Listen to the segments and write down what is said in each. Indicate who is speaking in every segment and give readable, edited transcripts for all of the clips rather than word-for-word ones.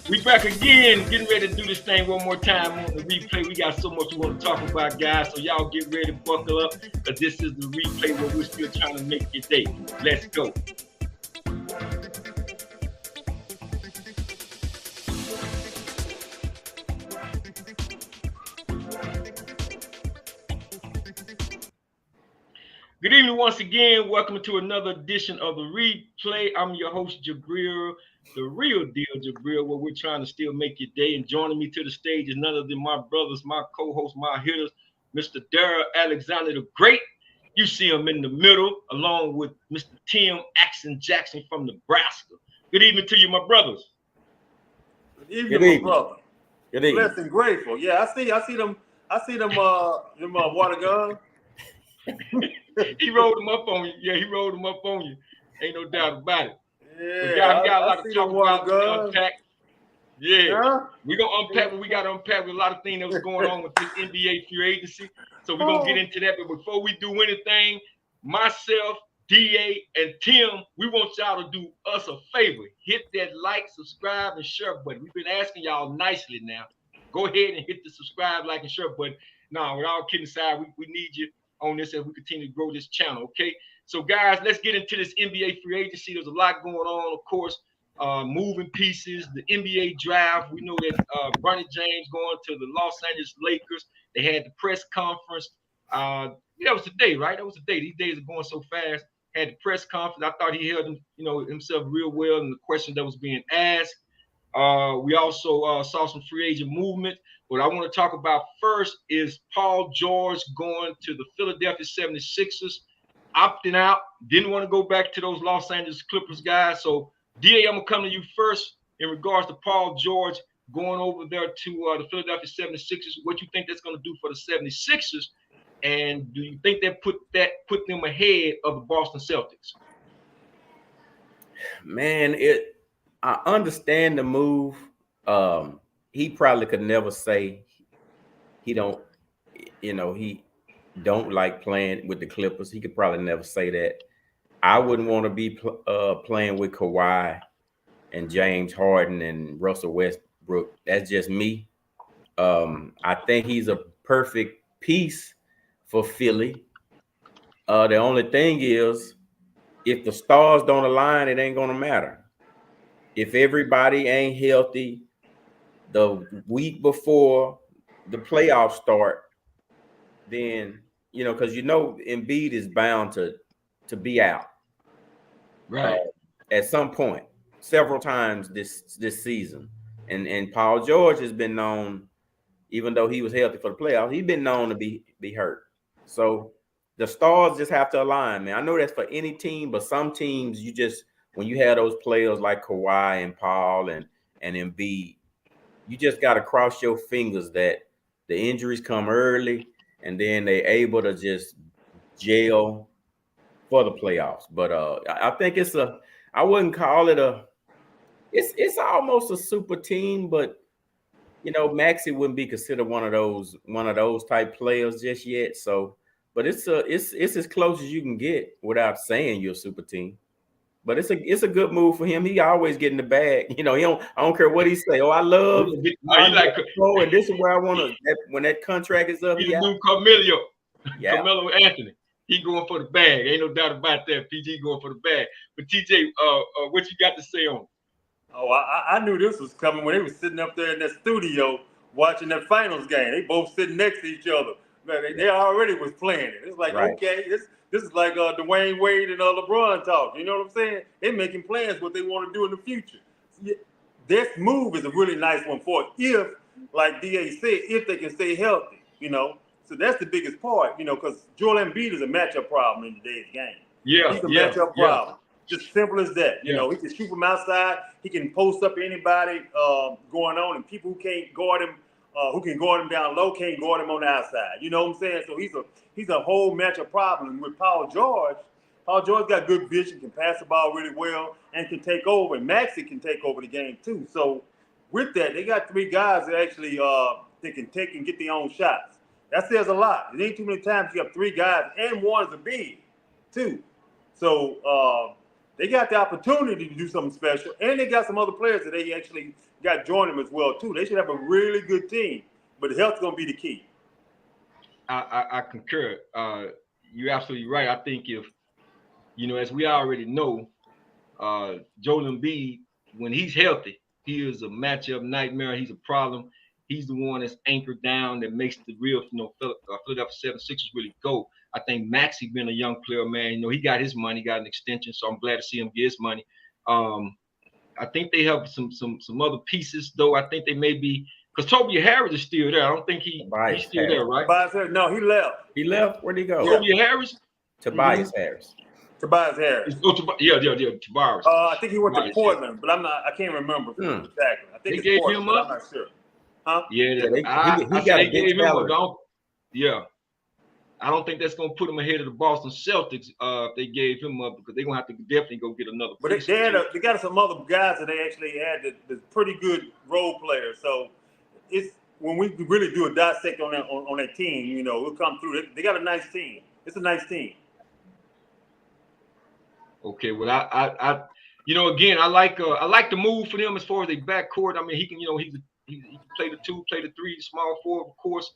Speaker 1: We back again, getting ready to do this thing one more time on the replay. We got so much we want to talk about, guys. So y'all get ready, buckle up, because this is the replay where we're still trying to make your day. Let's go. Good evening once again. Welcome to another edition of the replay. I'm your host, Jabril, the real deal, Jabril, where we're trying to still make your day. And joining me to the stage is none other than my brothers, my co-hosts, my hitters, Mr. Daryl Alexander the Great. You see him in the middle, along with Mr. Tim Axon Jackson from Nebraska. Good evening to you, my brothers.
Speaker 2: Good evening, my brother. Good evening. Blessed and grateful. Yeah, I see them water guns.
Speaker 1: He rolled them up on you. Yeah, he rolled them up on you. Ain't no doubt about it.
Speaker 2: Yeah,
Speaker 1: we got a lot to talk about to unpack. Yeah. We're going to unpack what we got to unpack with a lot of things that was going on with this NBA free agency. So we're going to get into that. But before we do anything, myself, DA, and Tim, we want y'all to do us a favor. Hit that like, subscribe, and share button. We've been asking y'all nicely now. Go ahead and hit the subscribe, like, and share button. Now, with all kidding aside, we need you on this as we continue to grow this channel, okay? So, guys, let's get into this NBA free agency. There's a lot going on, of course, moving pieces, the NBA draft. We know that Bronny James going to the Los Angeles Lakers. They had the press conference. That was today, right? That was the day. These days are going so fast. Had the press conference. I thought he held himself real well in the question that was being asked. We also saw some free agent movement. What I want to talk about first is Paul George going to the Philadelphia 76ers, opting out, didn't want to go back to those Los Angeles Clippers guys. So, DA, I'm going to come to you first in regards to Paul George going over there to the Philadelphia 76ers. What you think that's going to do for the 76ers? And do you think that put them ahead of the Boston Celtics?
Speaker 3: Man, I understand the move. He probably could never say he don't like playing with the Clippers. He could probably never say that. I wouldn't want to be playing with Kawhi and James Harden and Russell Westbrook. That's just me. I think he's a perfect piece for Philly. The only thing is, if the stars don't align, it ain't gonna matter. If everybody ain't healthy the week before the playoffs start, then because Embiid is bound to be out,
Speaker 1: right?
Speaker 3: At some point, several times this season, and Paul George has been known, even though he was healthy for the playoffs, he's been known to be hurt. So the stars just have to align, man. I know that's for any team, but some teams when you have those players like Kawhi and Paul and Embiid, you just got to cross your fingers that the injuries come early and then they're able to just gel for the playoffs. But I think I wouldn't call it it's almost a super team, but Maxey wouldn't be considered one of those type players just yet. So, but it's as close as you can get without saying you're a super team. But it's a good move for him. He always getting the bag. I don't care what he say. Oh, I love and this is where I want to when that contract is up.
Speaker 1: He's the new Carmelo Anthony. He going for the bag. Ain't no doubt about that. PG going for the bag. But TJ, what you got to say on it?
Speaker 2: Oh, I knew this was coming when they were sitting up there in that studio watching that finals game. They both sitting next to each other. Man, they already was playing it. It's like, okay, this is like Dwayne Wade and LeBron talk. You know what I'm saying? They're making plans what they want to do in the future. This move is a really nice one for it if, like DA said, if they can stay healthy, So that's the biggest part, because Joel Embiid is a matchup problem in today's game.
Speaker 1: Yeah,
Speaker 2: he's a matchup problem. Just simple as that. He can shoot from outside. He can post up anybody going on, and people who can't guard him, who can guard him down low, can't guard him on the outside. You know what I'm saying? So he's a whole matchup problem. And with Paul George got good vision, can pass the ball really well, and can take over. And Maxey can take over the game too. So with that, they got three guys that actually they can take and get their own shots. That says a lot. It ain't too many times you have three guys, and one is a big, too. So They got the opportunity to do something special, and they got some other players that they actually got join them as well too. They should have a really good team, but the health's gonna be the key.
Speaker 1: I concur. You're absolutely right. I think if as we already know, Joel Embiid, when he's healthy, he is a matchup nightmare. He's a problem. He's the one that's anchored down that makes the real, Philadelphia 76ers really go. I think Maxey being a young player, man, he got his money, got an extension, so I'm glad to see him get his money. I think they have some other pieces, though. I think they may be because Toby Harris is still there. I don't think he's still there, right?
Speaker 2: No, he left.
Speaker 3: He left. Where'd he go?
Speaker 1: Toby Harris.
Speaker 3: Tobias Harris.
Speaker 2: Tobias Harris.
Speaker 1: Tobias.
Speaker 2: I think he went to Portland, but I can't remember exactly. I think it's Portland, but I'm not sure. Huh?
Speaker 1: Yeah,
Speaker 3: he got a big salary.
Speaker 1: I don't think that's gonna put him ahead of the Boston Celtics if they gave him up because they're gonna have to definitely go get another.
Speaker 2: But they got some other guys that they actually had that's pretty good role players. So it's when we really do a dissect on that team, we'll come through. They got a nice team. It's a nice team.
Speaker 1: Okay, well, I again, I like the move for them as far as their backcourt. I mean, he can, he can play the 2, play the 3, small forward, of course.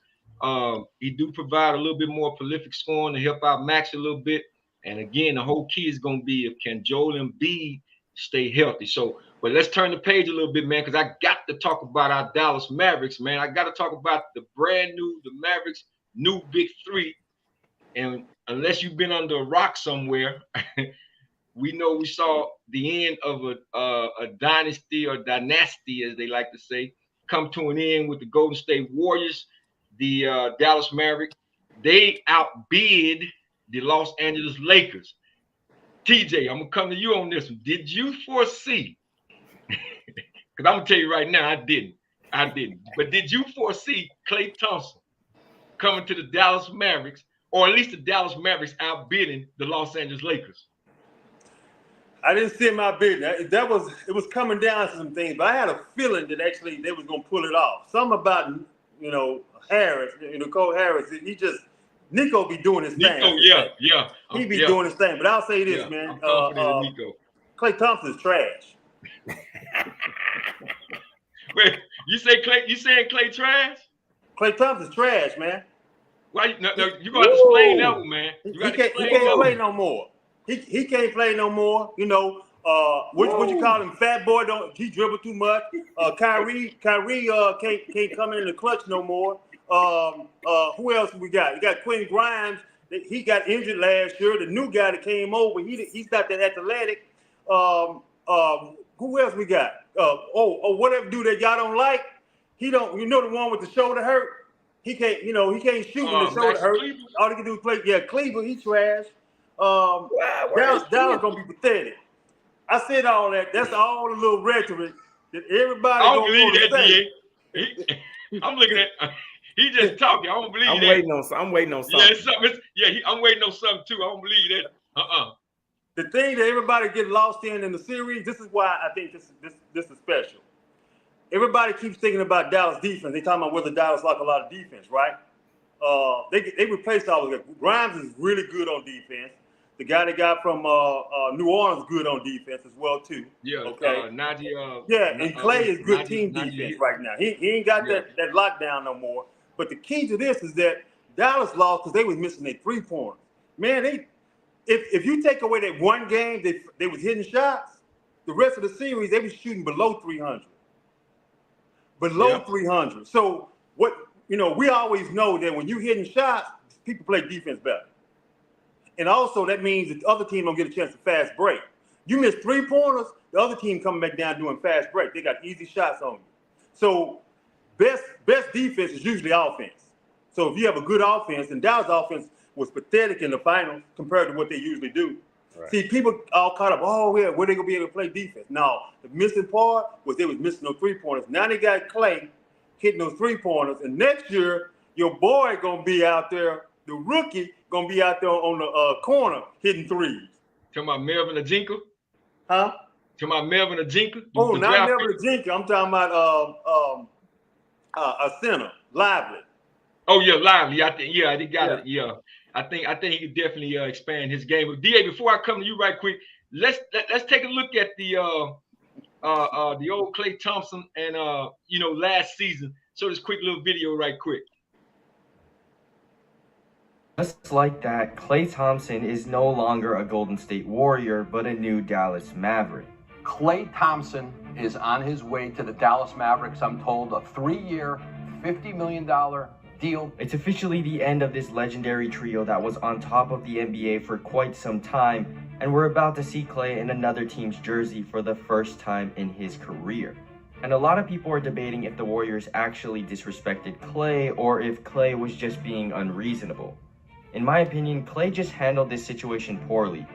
Speaker 1: He do provide a little bit more prolific scoring to help out Max a little bit. And again, the whole key is going to be if can Joel Embiid stay healthy. So, but let's turn the page a little bit, man, because I got to talk about our Dallas Mavericks, man. I got to talk about the Mavericks' new big 3. And unless you've been under a rock somewhere, we know we saw the end of a dynasty or dynasty, as they like to say, come to an end with the Golden State Warriors. The Dallas Mavericks, they outbid the Los Angeles Lakers. TJ, I'm going to come to you on this one. Did you foresee, because I'm going to tell you right now, I didn't. But did you foresee Klay Thompson coming to the Dallas Mavericks, or at least the Dallas Mavericks outbidding the Los Angeles Lakers?
Speaker 2: I didn't see him outbidding. It was coming down to some things, but I had a feeling that actually they was going to pull it off. Something about, Harris, Cole Harris, Nico be doing his thing.
Speaker 1: Yeah.
Speaker 2: He be doing his thing. But I'll say this, man.
Speaker 1: Nico.
Speaker 2: Klay Thompson's trash.
Speaker 1: Wait, you saying Klay trash?
Speaker 2: Klay Thompson's trash, man.
Speaker 1: Why? No, you got to explain that one, man.
Speaker 2: He can't play no more. He can't play no more. What you call him? Fat boy. He dribble too much. Kyrie can't come in the clutch no more. Who else we got? You got Quentin Grimes. He got injured last year. The new guy that came over, he's not that athletic. Who else we got? Whatever dude that y'all don't like. He don't. The one with the shoulder hurt. He can't. He can't shoot when the shoulder hurt.
Speaker 1: Cleveland?
Speaker 2: All he can do is play. Yeah, Cleveland. He trash. Dallas gonna be pathetic. I said all that. That's all the little rhetoric that everybody.
Speaker 1: I don't believe that, DA. I'm looking at. He just talking. I don't believe that.
Speaker 3: I'm waiting on something.
Speaker 1: I'm waiting on something too. I don't believe that.
Speaker 2: The thing that everybody get lost in the series. This is why I think this is special. Everybody keeps thinking about Dallas defense. They talking about whether Dallas like a lot of defense, right? They replaced all of it. Grimes is really good on defense. The guy they got from New Orleans good on defense as well too.
Speaker 1: Yeah.
Speaker 2: Okay.
Speaker 1: And
Speaker 2: Klay is good team defense right now. He ain't got that lockdown no more. But the key to this is that Dallas lost because they was missing their 3-pointers. Man, if you take away that one game, they was hitting shots. The rest of the series they was shooting below 300. Below 300. So what we always know that when you hitting shots, people play defense better. And also that means that the other team don't get a chance to fast break. You miss 3-pointers, the other team coming back down doing fast break. They got easy shots on you. So best defense is usually offense. So if you have a good offense, and Dallas' offense was pathetic in the finals compared to what they usually do. Right. See, people all caught up, where they gonna be able to play defense? No, the missing part was they was missing those 3-pointers. Now they got Klay hitting those 3-pointers, and next year your boy gonna be out there, the rookie gonna be out there on the corner hitting threes.
Speaker 1: Talking about Melvin Ajinka?
Speaker 2: Huh?
Speaker 1: Talking about Melvin Ajinka?
Speaker 2: Not Melvin Ajinka. I'm talking about a center, Lively.
Speaker 1: Oh yeah, Lively. I think they got it. Yeah, I think he could definitely expand his game. But DA, before I come to you right quick, let's take a look at the old Klay Thompson and last season. Show this quick little video right quick.
Speaker 4: Just like that, Klay Thompson is no longer a Golden State Warrior, but a new Dallas Maverick.
Speaker 5: Klay Thompson is on his way to the Dallas Mavericks, I'm told, a 3-year, $50 million deal.
Speaker 4: It's officially the end of this legendary trio that was on top of the NBA for quite some time, and we're about to see Klay in another team's jersey for the first time in his career. And a lot of people are debating if the Warriors actually disrespected Klay or if Klay was just being unreasonable. In my opinion, Klay just handled this situation poorly.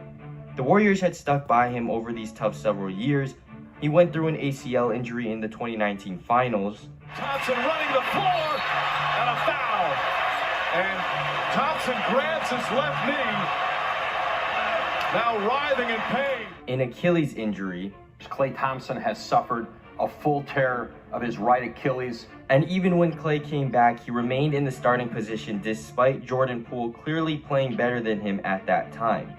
Speaker 4: The Warriors had stuck by him over these tough several years. He went through an ACL injury in the 2019 finals.
Speaker 6: Thompson running the floor, and a foul. And Thompson grabs his left knee, now writhing in pain.
Speaker 4: An Achilles injury.
Speaker 5: Klay Thompson has suffered a full tear of his right Achilles.
Speaker 4: And even when Klay came back, he remained in the starting position despite Jordan Poole clearly playing better than him at that time.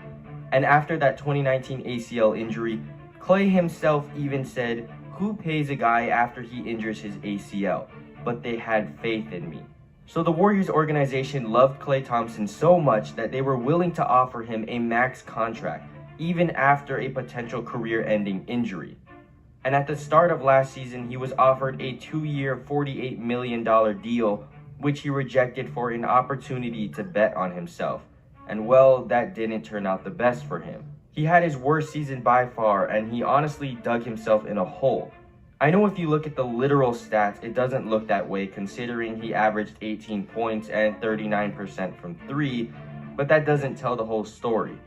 Speaker 4: And after that 2019 ACL injury, Klay himself even said, "Who pays a guy after he injures his ACL? But they had faith in me." So the Warriors organization loved Klay Thompson so much that they were willing to offer him a max contract, even after a potential career-ending injury. And at the start of last season, he was offered a 2-year, $48 million deal, which he rejected for an opportunity to bet on himself. And well, that didn't turn out the best for him. He had his worst season by far, and he honestly dug himself in a hole. I know if you look at the literal stats, it doesn't look that way considering he averaged 18 points and 39% from 3, but that doesn't tell the whole story.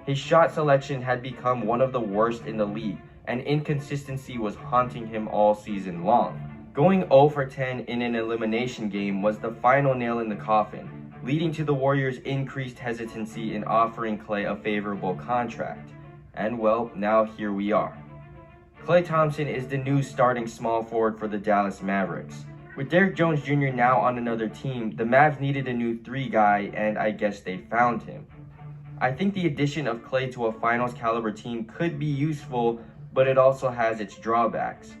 Speaker 4: His shot selection had become one of the worst in the league, and inconsistency was haunting him all season long. Going 0 for 10 in an elimination game was the final nail in the coffin, leading to the Warriors' increased hesitancy in offering Klay a favorable contract. And well, now here we are. Klay Thompson is the new starting small forward for the Dallas Mavericks. With Derrick Jones Jr. now on another team, the Mavs needed a new 3 guy, and I guess they found him. I think the addition of Klay to a finals caliber team could be useful, but it also has its drawbacks.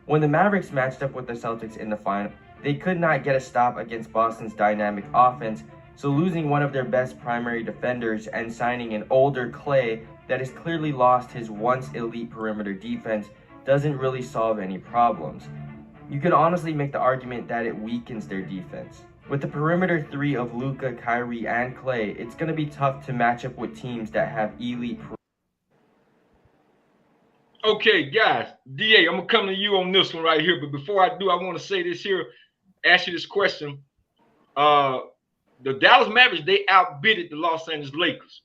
Speaker 4: When the Mavericks matched up with the Celtics in the final, they could not get a stop against Boston's dynamic offense, so losing one of their best primary defenders and signing an older Klay that has clearly lost his once elite perimeter defense doesn't really solve any problems. You could honestly make the argument that it weakens their defense. With the perimeter 3 of Luka, Kyrie, and Klay, it's going to be tough to match up with teams that have elite.
Speaker 1: Okay, guys, DA, I'm going to come to you on this one right here. But before I do, I want to say this here, ask you this question. The Dallas Mavericks, they outbidded the Los Angeles Lakers.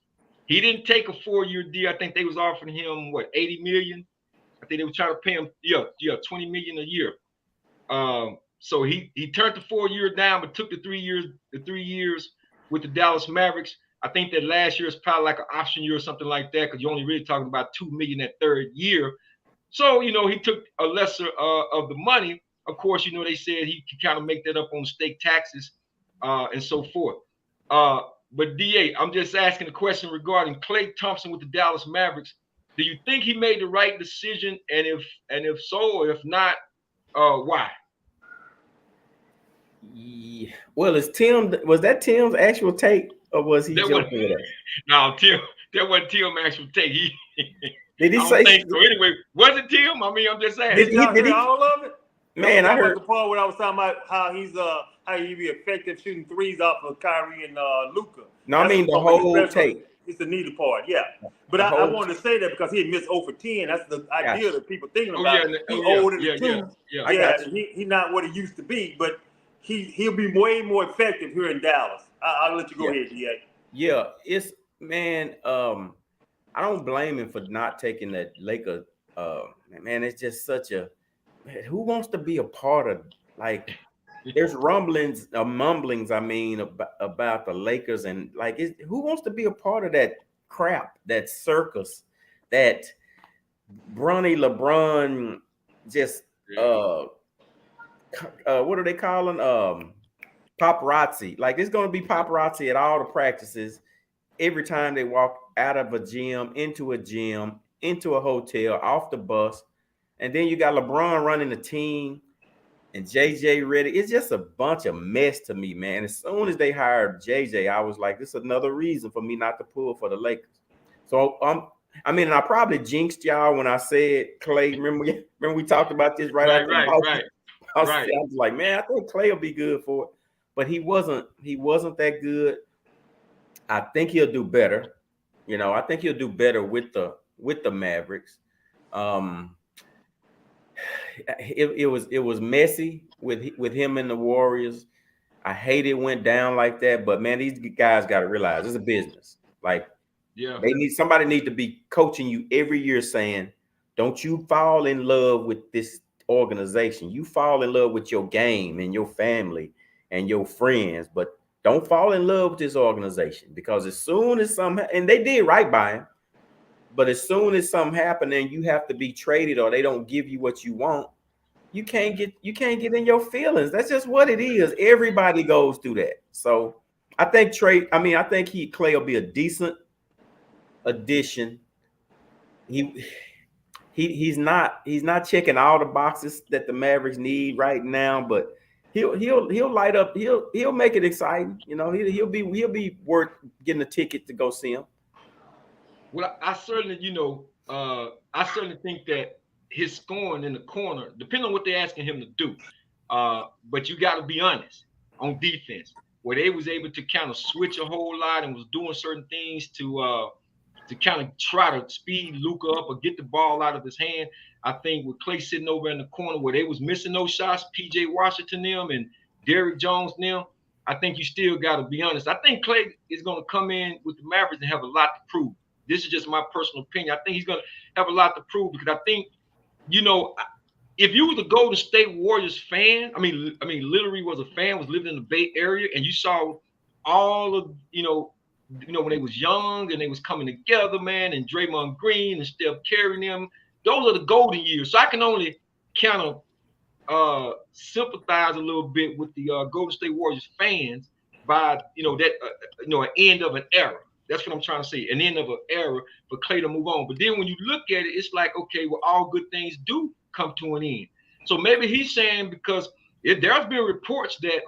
Speaker 1: He didn't take a 4-year deal. I think they was offering him, what, $80 million? I think they were trying to pay him, $20 million a year. So he turned the 4-year down, but took the 3 years with the Dallas Mavericks. I think that last year is probably like an option year or something like that, because you're only really talking about $2 million that 3rd year. So, he took a lesser of the money. Of course, they said he could kind of make that up on state taxes and so forth. But DA, I'm just asking a question regarding Klay Thompson with the Dallas Mavericks. Do you think he made the right decision? And if so, or if not, why?
Speaker 3: Yeah. Well, was that Tim's actual take, or was he joking with us?
Speaker 1: No, Tim, that wasn't Tim's actual take.
Speaker 3: Did he say
Speaker 1: so? Anyway, was it Tim? I mean, I'm just saying.
Speaker 2: Did he all of it?
Speaker 3: Man, I heard
Speaker 2: the part where I was talking about how he be effective shooting threes off of Kyrie and Luka.
Speaker 3: No, I mean the whole take.
Speaker 2: It's the needed part, yeah. But I wanted to say that because he had missed 0 for 10. That's the idea that people thinking about. He's older than 2. He's not what he used to be, but he'll be way more effective here in Dallas. I'll let you go ahead, DA.
Speaker 3: Yeah, it's I don't blame him for not taking that Laker. Man, it's just such a. Who wants to be a part of, like, there's mumblings, I mean, about the Lakers, and like, who wants to be a part of that crap, that circus, that LeBron just what are they calling paparazzi? Like, it's going to be paparazzi at all the practices. every time they walk out of a gym, into a hotel, off the bus, and then you got LeBron running the team and JJ Redick. It's just a bunch of mess to me, man. As soon as they hired JJ, I was like, this is another reason for me not to pull for the Lakers. So I mean, and I probably jinxed y'all when I said Clay. Remember we talked about this right after.
Speaker 1: Right.
Speaker 3: I was like, man, I think Clay will be good for it, but he wasn't that good. I think he'll do better. I think he'll do better with the Mavericks. It was messy with him and the Warriors. I hate it went down like that, but man, these guys got to realize it's a business. Like, somebody need to be coaching you every year, saying, "Don't you fall in love with this organization. You fall in love with your game and your family and your friends, but don't fall in love with this organization, because as soon as and they did right by him, but as soon as something happened and you have to be traded or they don't give you what you want, you can't get in your feelings. That's just what it is. Everybody goes through that. So I think Clay will be a decent addition. He's not checking all the boxes that the Mavericks need right now, but he'll light up. He'll make it exciting. He'll be worth getting a ticket to go see him.
Speaker 1: Well, I certainly think that his scoring in the corner, depending on what they're asking him to do, but you got to be honest on defense, where they was able to kind of switch a whole lot and was doing certain things to kind of try to speed Luka up or get the ball out of his hand. I think with Clay sitting over in the corner where they was missing those shots, PJ Washington them and Derrick Jones them, I think you still got to be honest. I think Clay is going to come in with the Mavericks and have a lot to prove. This is just my personal opinion. I think he's going to have a lot to prove, because I think, if you was a Golden State Warriors fan, I mean, literally was a fan, was living in the Bay Area, and you saw all of, when they was young and they was coming together, man, and Draymond Green and Steph Curry and them, those are the golden years. So I can only kind of sympathize a little bit with the Golden State Warriors fans by, an end of an era. That's what I'm trying to say, an end of an era for Clay to move on. But then when you look at it, it's like, okay, well, all good things do come to an end. So maybe he's saying, because there's been reports that,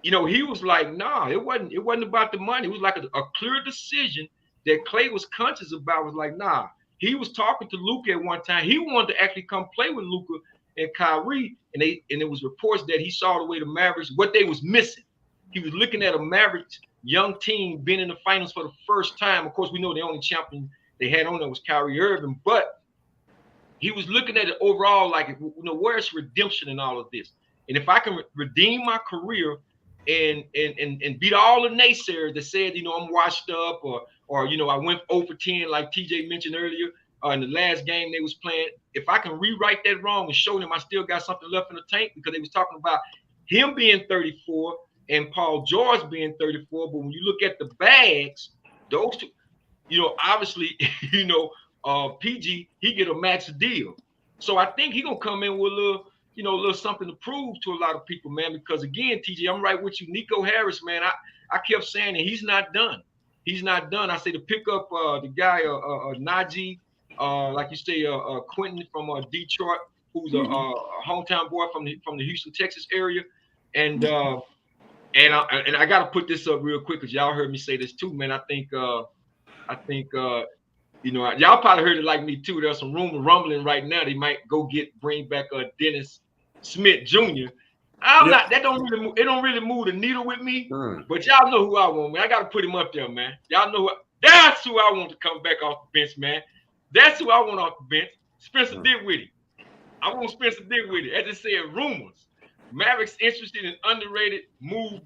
Speaker 1: he was like, nah, it wasn't about the money. It was like a clear decision that Clay was conscious about. Was like, nah. He was talking to Luka at one time. He wanted to actually come play with Luka and Kyrie, and it was reports that he saw the way the Mavericks, what they was missing. He was looking at a Mavericks young team being in the finals for the first time. Of course, we know the only champion they had on there was Kyrie Irving, but he was looking at it overall like, where's redemption in all of this? And if I can redeem my career and beat all the naysayers that said, I'm washed up, or I went 0 for 10, like TJ mentioned earlier, in the last game they was playing. If I can rewrite that wrong and show them I still got something left in the tank, because they was talking about him being 34 and Paul George being 34, but when you look at the bags, those two, obviously, PG, he get a max deal. So I think he gonna come in with a little something to prove to a lot of people, man. Because again, TJ, I'm right with you. Nico Harris, man, I kept saying that he's not done. He's not done. I say to pick up the guy, Najee, like you say, Quentin from Detroit, who's a hometown boy from the Houston, Texas area, and I got to put this up real quick, because y'all heard me say this too, man. I think y'all probably heard it like me too. There's some rumor rumbling right now. They might bring back Dennis Smith Jr. That don't really move the needle with me. But y'all know who I want, man. I got to put him up there, man. Y'all know that's who I want to come back off the bench, man. That's who I want off the bench. Spencer Dinwiddie. I want Spencer Dinwiddie. As I said, rumors. Mavericks interested in underrated move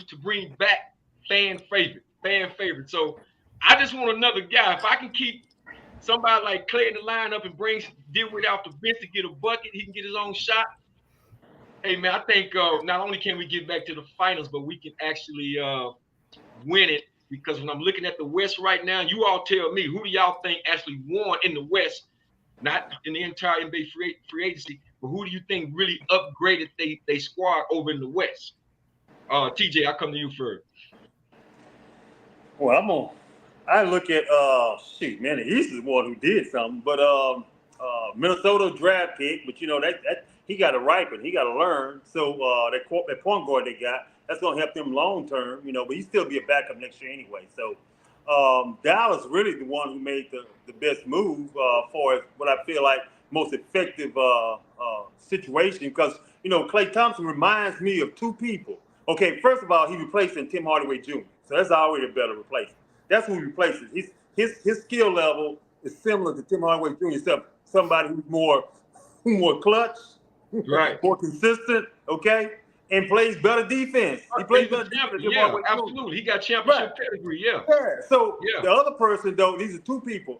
Speaker 1: to bring back fan favorite. So I just want another guy. If I can keep somebody like Clay in the lineup and bring Dinwiddie off the bench to get a bucket, he can get his own shot. Hey man, I think not only can we get back to the finals, but we can actually win it. Because when I'm looking at the West right now, you all tell me, who do y'all think actually won in the West? Not in the entire NBA free agency, but who do you think really upgraded they squad over in the West? TJ, I'll come to you first.
Speaker 2: Well, I look at shoot, man, the East is one who did something, but Minnesota draft pick, but that he got to ripen, he got to learn. So that point guard they got, that's going to help them long term, but he still be a backup next year anyway. So Dallas really the one who made the best move for what I feel like most effective situation because Klay Thompson reminds me of two people. Okay, first of all, he replacing Tim Hardaway Jr., so that's already a better replacement. That's who he replaces. His skill level is similar to Tim Hardaway Jr., except somebody who's more clutch,
Speaker 1: right,
Speaker 2: more consistent, okay, and plays better defense. He plays better defense than Tim Hardaway Jr.
Speaker 1: Absolutely. He got championship pedigree,
Speaker 2: Yeah. So the other person, though, these are two people.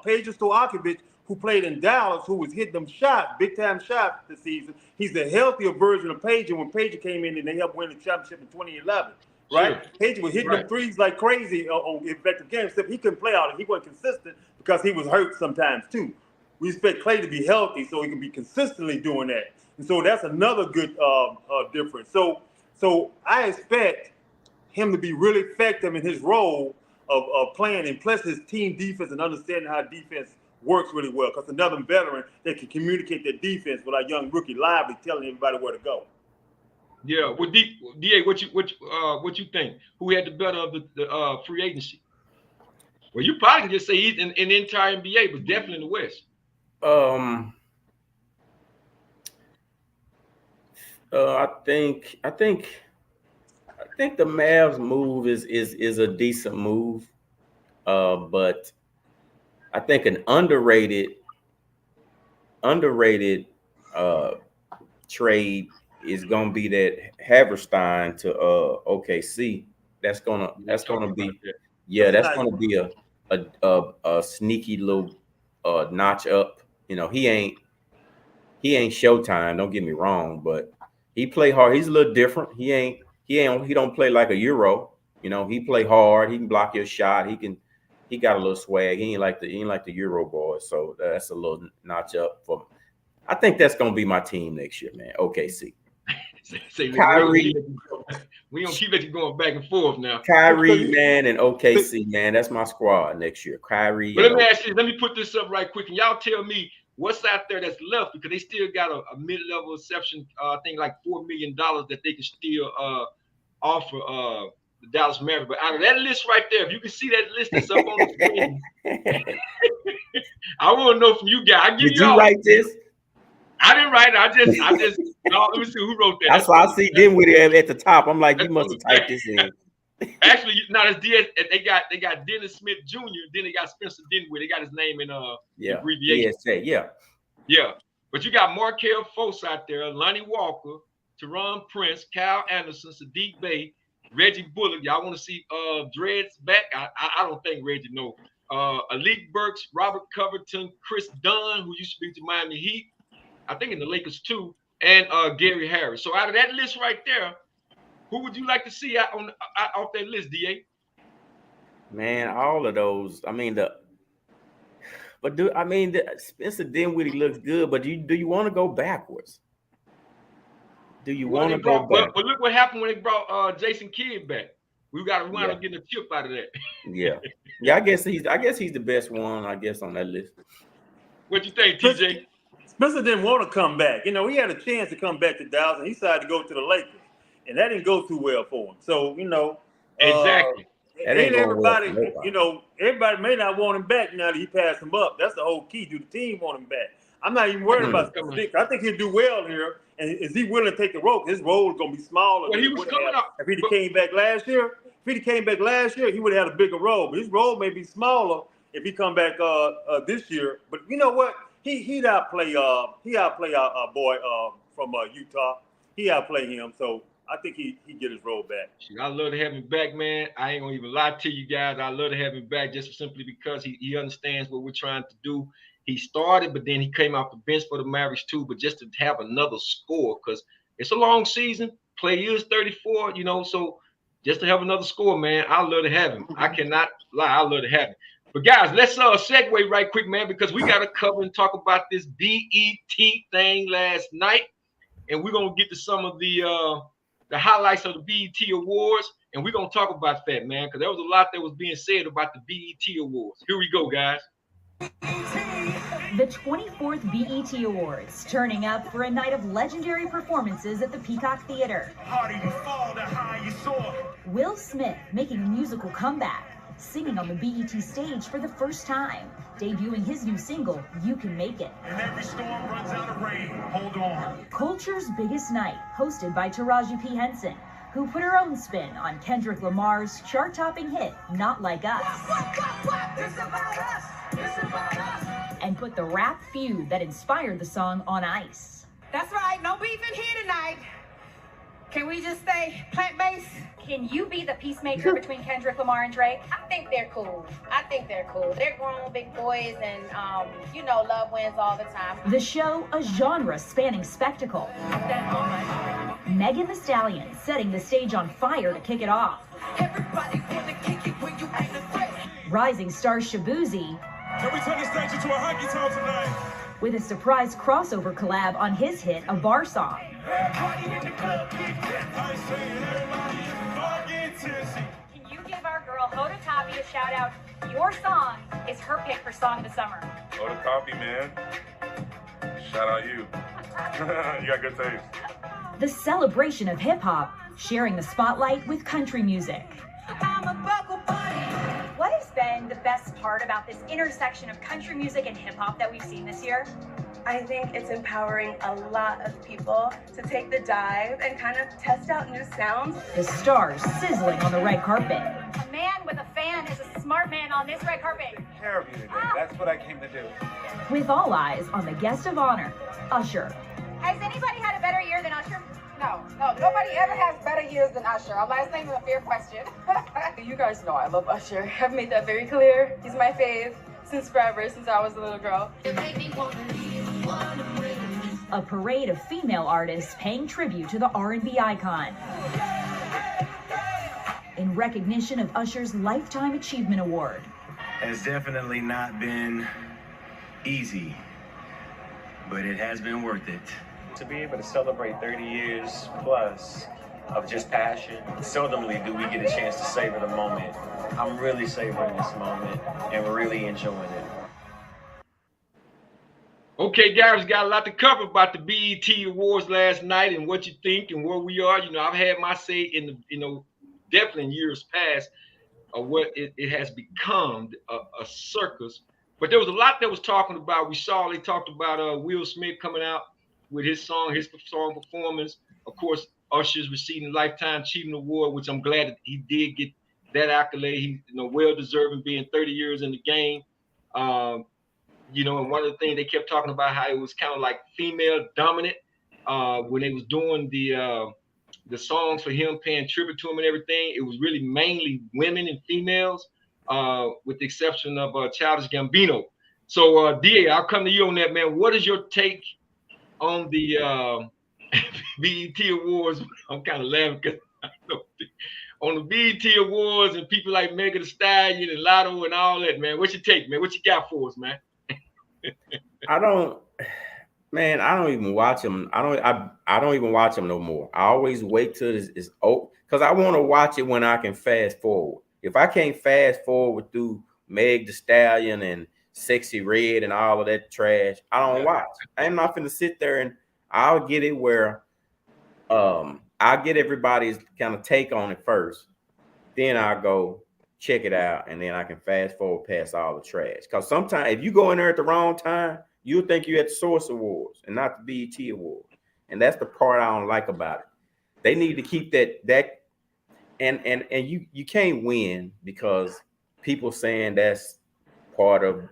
Speaker 2: Peja Stojakovic, who played in Dallas, who was hitting them shots, big-time shots this season. He's the healthier version of Peja when Peja came in and they helped win the championship in 2011. Right? Sure. Peja was hitting them threes like crazy on effective games, except he couldn't play out it. He wasn't consistent because he was hurt sometimes, too. We expect Klay to be healthy so he can be consistently doing that. And so that's another good difference. So I expect him to be really effective in his role of playing, and plus his team defense and understanding how defense works really well. Because another veteran that can communicate their defense with our young rookie Lively, telling everybody where to go.
Speaker 1: Yeah, well, DA, what you think? Who had the better of the free agency? Well, you probably can just say he's in the entire NBA, but definitely in the West.
Speaker 3: I think the Mavs move is a decent move, but I think an underrated trade is gonna be that Haverstein to OKC. That's gonna be a sneaky little notch up. He ain't Showtime. Don't get me wrong, but he play hard. He's a little different. He don't play like a Euro. He play hard. He can block your shot. He got a little swag. He ain't like the Euro boys. So that's a little notch up for me. I think that's gonna be my team next year, man. OKC.
Speaker 1: Kyrie. We don't keep it going back and forth now.
Speaker 3: Kyrie, man, and OKC, man. That's my squad next year. Kyrie.
Speaker 1: But let me ask you, let me put this up right quick, and y'all tell me what's out there that's left, because they still got a mid-level exception, I think like $4 million that they can still offer the Dallas Mavericks. But out of that list right there, if you can see that list that's up on the screen, I want to know from you guys.
Speaker 3: Did you write this?
Speaker 1: I didn't write it. I just. No, let me see who wrote that.
Speaker 3: That's why I see Dinwiddie at the top. I'm like, you must have typed this in.
Speaker 1: Actually, no, that's DS. They got Dennis Smith Jr. Then they got Spencer Dinwiddie. They got his name in abbreviation.
Speaker 3: DSA,
Speaker 1: yeah. But you got Markelle Fultz out there, Lonnie Walker, Teron Prince, Kyle Anderson, Sadiq Bey, Reggie Bullock. Y'all want to see Dreads back? I don't think Reggie no. Alec Burks, Robert Covington, Chris Dunn, who used to be to Miami Heat, I think in the Lakers too, and Gary Harris. So out of that list right there, who would you like to see off that list, DA?
Speaker 3: Man, all of those. I mean, Spencer Dinwiddie looks good, but do you want to go backwards? Do you want to go back?
Speaker 1: But look what happened when they brought Jason Kidd back. We got to wind up getting a chip out of that.
Speaker 3: Yeah. I guess he's the best one. I guess on that list.
Speaker 1: What you think, TJ?
Speaker 2: Spencer didn't want to come back. He had a chance to come back to Dallas, and he decided to go to the Lakers, and that didn't go too well for him. So
Speaker 1: exactly.
Speaker 2: Everybody may not want him back now that he passed him up. That's the whole key. Do the team want him back? I'm not even worried about Spencer. I think he'll do well here. And is he willing to take the role? His role is going to be smaller than if he came back last year. If he came back last year, he would have had a bigger role. But his role may be smaller if he come back this year. But you know what? He'd outplay our boy from Utah. He outplay him. So I think he get his role back.
Speaker 1: I love to have him back, man. I ain't gonna even lie to you guys. I love to have him back just simply because he understands what we're trying to do. He started, but then he came off the bench for the Mavericks too. But just to have another score, because it's a long season. Play is 34, so just to have another score, man, I love to have him. I cannot lie. I love to have him. But guys, let's segue right quick, man, because we got to cover and talk about this B.E.T. thing last night, and we're gonna get to some of the highlights of the B.E.T. Awards. and we're gonna talk about that, man, because there was a lot that was being said about the B.E.T. Awards. Here we go, guys.
Speaker 7: The 24th B.E.T. Awards, turning up for a night of legendary performances at the Peacock Theater. Will Smith making a musical comeback, singing on the B.E.T. stage for the first time, debuting his new single, You Can Make It.
Speaker 6: And every storm runs out of rain. Hold on.
Speaker 7: Culture's Biggest Night, hosted by Taraji P. Henson, who put her own spin on Kendrick Lamar's chart-topping hit, Not Like Us. And put the rap feud that inspired the song on ice.
Speaker 8: That's right, no beef in here tonight. Can we just stay plant-based?
Speaker 7: Can you be the peacemaker between Kendrick Lamar and Drake?
Speaker 8: I think they're cool. They're grown big boys and, love wins all the time.
Speaker 7: The show, a genre-spanning spectacle. Megan Thee Stallion setting the stage on fire to kick it off.
Speaker 8: Everybody wanna kick it when you ain't a threat.
Speaker 7: Rising star Shabuzi
Speaker 6: Can we turn the stage into a honky tonk tonight?
Speaker 7: with a surprise crossover collab on his hit, A Bar Song.
Speaker 6: Everybody in the club get tipsy. I say everybody in the bar get tipsy.
Speaker 7: Can you give our girl Hoda Toppi a shout out? Your song is her pick for Song of the Summer.
Speaker 9: Oh, the copy, man. Shout out you. You got good taste.
Speaker 7: The celebration of hip hop, sharing the spotlight with country music.
Speaker 8: I'm a buckle buddy.
Speaker 7: What has been the best part about this intersection of country music and hip hop that we've seen this year?
Speaker 10: I think it's empowering a lot of people to take the dive and kind of test out new sounds.
Speaker 7: The stars sizzling on the red carpet.
Speaker 11: A man with a fan is a smart man on this red carpet.
Speaker 12: Take care of you today. That's what I came to do.
Speaker 7: With all eyes on the guest of honor, Usher.
Speaker 11: Has anybody had a better year than Usher?
Speaker 8: No, nobody ever has better years than Usher. I'm not saying it's a fair question.
Speaker 10: You guys know I love Usher. I've made that very clear. He's my fave since forever, since I was a little girl.
Speaker 7: A parade of female artists paying tribute to the R&B icon. In recognition of Usher's Lifetime Achievement Award.
Speaker 13: Has definitely not been easy, but it has been worth it.
Speaker 14: To be able to celebrate 30 years plus of just passion, seldomly do we get a chance to savor the moment. I'm really savoring this moment and really enjoying it.
Speaker 1: Okay, guys, got a lot to cover about the B.E.T. Awards last night and what you think and where we are. I've had my say in the, definitely in years past of what it has become a circus. But there was a lot that was talking about. They talked about Will Smith coming out with his song performance. Of course, Usher's receiving Lifetime Achievement Award, which I'm glad that he did get that accolade. He's well deserving, being 30 years in the game. And one of the things they kept talking about how it was kind of like female dominant when they was doing the songs for him, paying tribute to him and everything. It was really mainly women and females, with the exception of Childish Gambino. So, DA, I'll come to you on that, man. What is your take on the B.E.T. Awards? I'm kind of laughing because on the B.E.T. Awards and people like Megan Thee Stallion and Lotto and all that, man. What's your take, man? What you got for us, man?
Speaker 3: I don't even watch them. I don't even watch them no more. I always wait till it's over because I want to watch it when I can fast forward. If I can't fast forward through Meg Thee Stallion and Sexy Red and all of that trash, I don't watch. I'm not finna sit there and I'll get it where I'll get everybody's kind of take on it first. Then I'll go check it out, and then I can fast forward past all the trash. Because sometimes if you go in there at the wrong time, you'll think you're at the Source Awards and not the B.E.T. Awards. And that's the part I don't like about it. They need to keep that and you can't win because people saying that's part of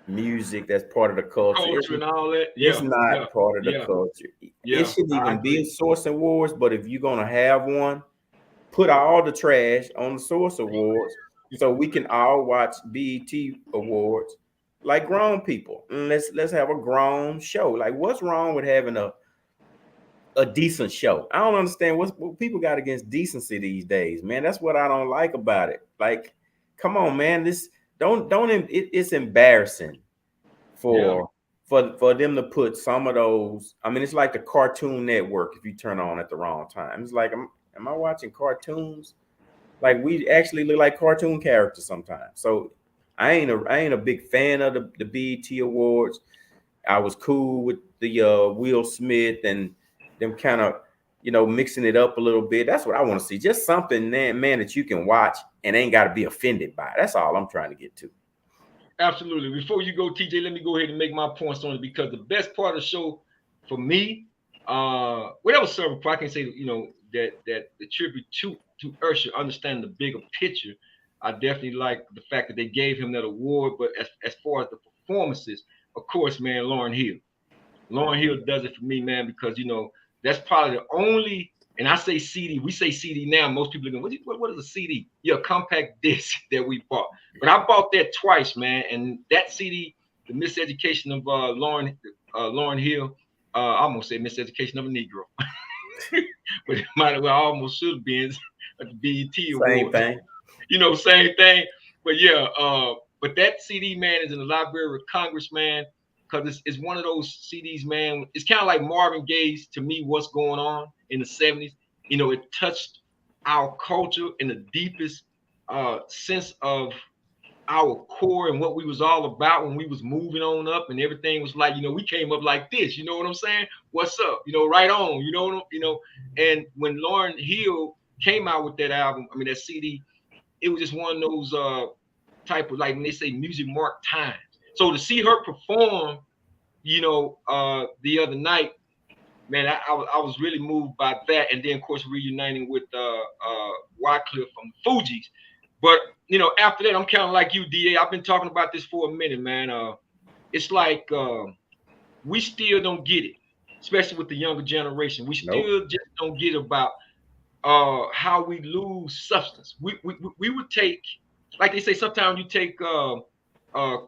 Speaker 3: music, that's part of the culture
Speaker 1: and all that. Yeah.
Speaker 3: It's not part of the culture. It shouldn't even be a Source Awards, but if you're gonna have one, put all the trash on the Source Awards so we can all watch B.E.T. Awards like grown people. And let's have a grown show. Like, what's wrong with having a decent show? I don't understand what people got against decency these days, man. That's what I don't like about it. Like, come on, man. It's embarrassing for them to put some of those. I mean, it's like the Cartoon Network if you turn on at the wrong time. It's like, am I watching cartoons? Like we actually look like cartoon characters sometimes. So I ain't a big fan of the BET Awards. I was cool with the Will Smith and them kind of, mixing it up a little bit. That's what I want to see. Just something, man, that you can watch and ain't got to be offended by. That's all I'm trying to get to.
Speaker 1: Absolutely. Before you go, TJ, let me go ahead and make my points on it, because the best part of the show for me, whatever service, I can say, that the tribute to Usher, understanding the bigger picture. I definitely like the fact that they gave him that award. But as far as the performances, of course, man, Lauryn Hill. Lauryn Hill does it for me, man, because that's probably the only. And I say CD. We say CD now. Most people are going, what is a CD? Yeah, a compact disc that we bought. But I bought that twice, man. And that CD, the Miseducation of Lauryn Hill, I almost said Miseducation of a Negro, but it might have almost should have been at the BET Awards.
Speaker 3: Same thing.
Speaker 1: Same thing. But yeah, but that CD, man, is in the Library of Congress, man. Because it's one of those CDs, man. It's kind of like Marvin Gaye's, to me, What's Going On in the 70s. It touched our culture in the deepest sense of our core and what we was all about when we was moving on up, and everything was like, we came up like this. You know what I'm saying? What's up? Right on. And when Lauryn Hill came out with that album, that CD, it was just one of those type of, like when they say music mark times. So to see her perform, the other night, man, I was really moved by that. And then, of course, reuniting with Wycliffe from the Fugees. But, after that, I'm kind of like you, DA. I've been talking about this for a minute, man. It's like we still don't get it, especially with the younger generation. We still just don't get about how we lose substance. We would take, like they say, sometimes you take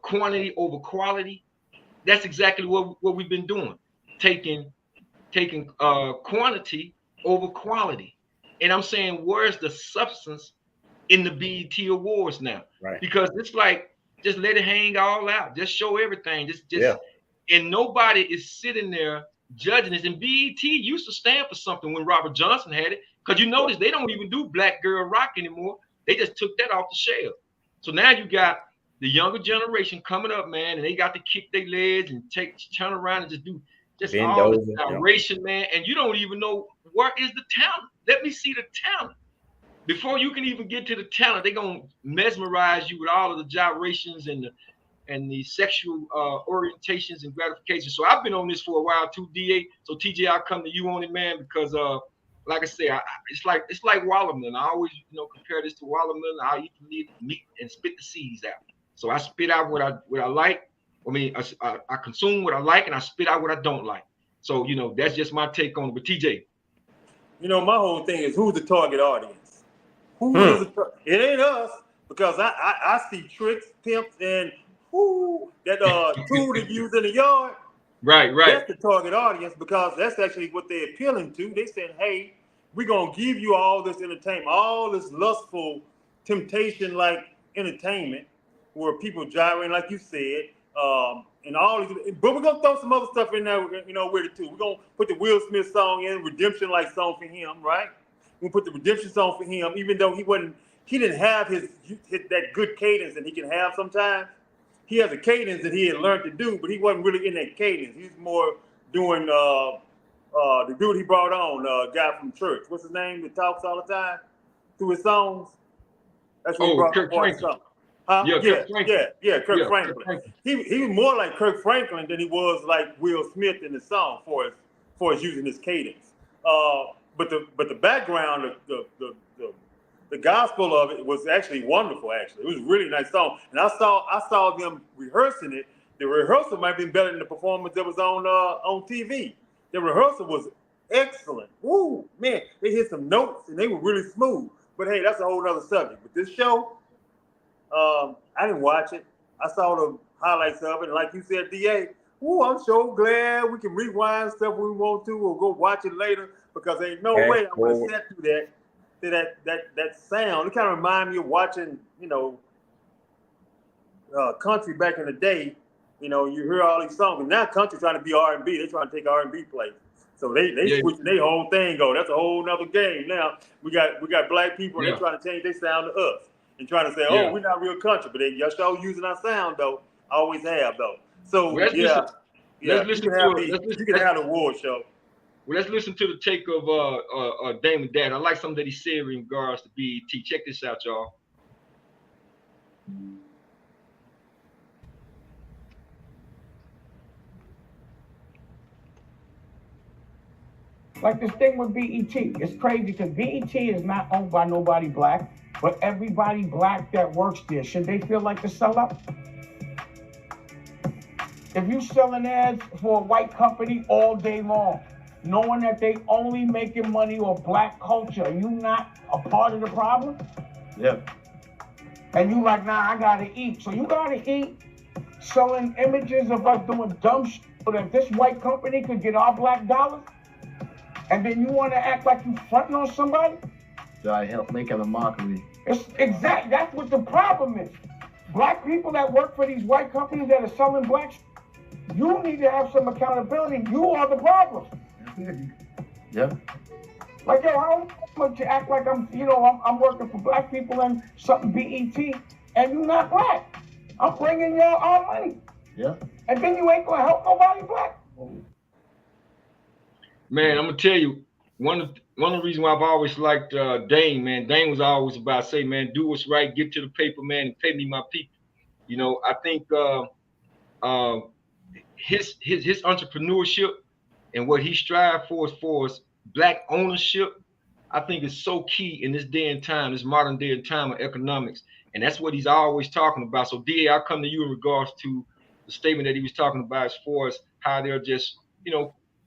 Speaker 1: quantity over quality. That's exactly what we've been doing, taking quantity over quality. And I'm saying, where's the substance in the BET Awards now?
Speaker 3: Right.
Speaker 1: Because it's like, just let it hang all out. Just show everything. And nobody is sitting there judging this. And BET used to stand for something when Robert Johnson had it. Because you notice they don't even do Black Girl Rock anymore. They just took that off the shelf. So now you got the younger generation coming up, man, and they got to kick their legs and turn around and just do all this gyration, man. And you don't even know where is the talent. Let me see the talent. Before you can even get to the talent, they're gonna mesmerize you with all of the gyrations and the sexual orientations and gratifications. So I've been on this for a while too, DA. So TJ, I'll come to you on it, man, because like I say, it's like watermelon. I always compare this to watermelon. I eat the meat and spit the seeds out. So I spit out what I like. I consume what I like, and I spit out what I don't like. So that's just my take on it. But TJ,
Speaker 2: my whole thing is, who's the target audience? Who is it? Ain't us, because I see tricks, pimps, and that tool to use in the yard.
Speaker 1: Right.
Speaker 2: That's the target audience, because that's actually what they're appealing to. They said, hey, we're gonna give you all this entertainment, all this lustful temptation like entertainment, where people gyrating, like you said, and all these, but we're gonna throw some other stuff in there, with it too. We're gonna put the Will Smith song in, Redemption like song for him, right? We'll put the Redemption song for him, even though he didn't have his that good cadence that he can have sometimes. He has a cadence that he had learned to do, but he wasn't really in that cadence. He's more doing the dude he brought on, guy from church. What's his name that talks all the time through his songs? That's what he brought
Speaker 1: Kirk Franklin.
Speaker 2: Huh?
Speaker 1: Kirk Franklin.
Speaker 2: Kirk Franklin. He was more like Kirk Franklin than he was like Will Smith in the song for his using his cadence. But the background, the gospel of it was actually wonderful. Actually, it was a really nice song, and I saw them rehearsing it. The rehearsal might have been better than the performance that was on TV. The rehearsal was excellent. Woo, man, they hit some notes and they were really smooth. But hey, that's a whole other subject. But this show, I didn't watch it. I saw the highlights of it, and like you said, DA, I'm so glad we can rewind stuff when we want to, or go watch it later, because ain't no way I'm gonna sit through that sound. It kind of reminds me of watching, country back in the day. You hear all these songs, and now country trying to be R&B. They're trying to take R&B place. So they switching their whole thing. That's a whole nother game. Now we got black people and they're trying to change their sound to us and trying to say, oh, we're not real country, but y'all sure using our sound though. Always have though. So
Speaker 1: let's listen
Speaker 2: you can have the award show.
Speaker 1: Well, let's listen to the take of Damon Dad. I like something that he said in regards to B.E.T. Check this out, y'all.
Speaker 15: Like this thing with B.E.T. It's crazy because B.E.T. is not owned by nobody black, but everybody black that works there. Should they feel like the sellout? If you selling ads for a white company all day long, knowing that they only making money off black culture, are you not a part of the problem?
Speaker 3: Yeah.
Speaker 15: And you like, nah, I gotta eat. So you gotta eat selling images of us doing dumb shit so that this white company could get our black dollars? And then you want to act like you fronting on somebody?
Speaker 16: So I help make them a mockery.
Speaker 15: It's exactly, that's what the problem is. Black people that work for these white companies that are selling black shit, you need to have some accountability. You are the problem.
Speaker 16: Yeah.
Speaker 15: Like, yo, how much you act like I'm working for black people and something B.E.T. and you not black? I'm bringing y'all our money.
Speaker 16: Yeah.
Speaker 15: And then you ain't gonna help nobody black.
Speaker 1: Man, I'm gonna tell you, one of the reasons why I've always liked Dane, man. Dane was always about say, man, do what's right, get to the paper, man, and pay me my people. You know, I think his entrepreneurship and what he strives for is black ownership. I think is so key in this day and time, this modern day and time of economics, and that's what he's always talking about. So, DA, I'll come to you in regards to the statement that he was talking about as far as how they're just,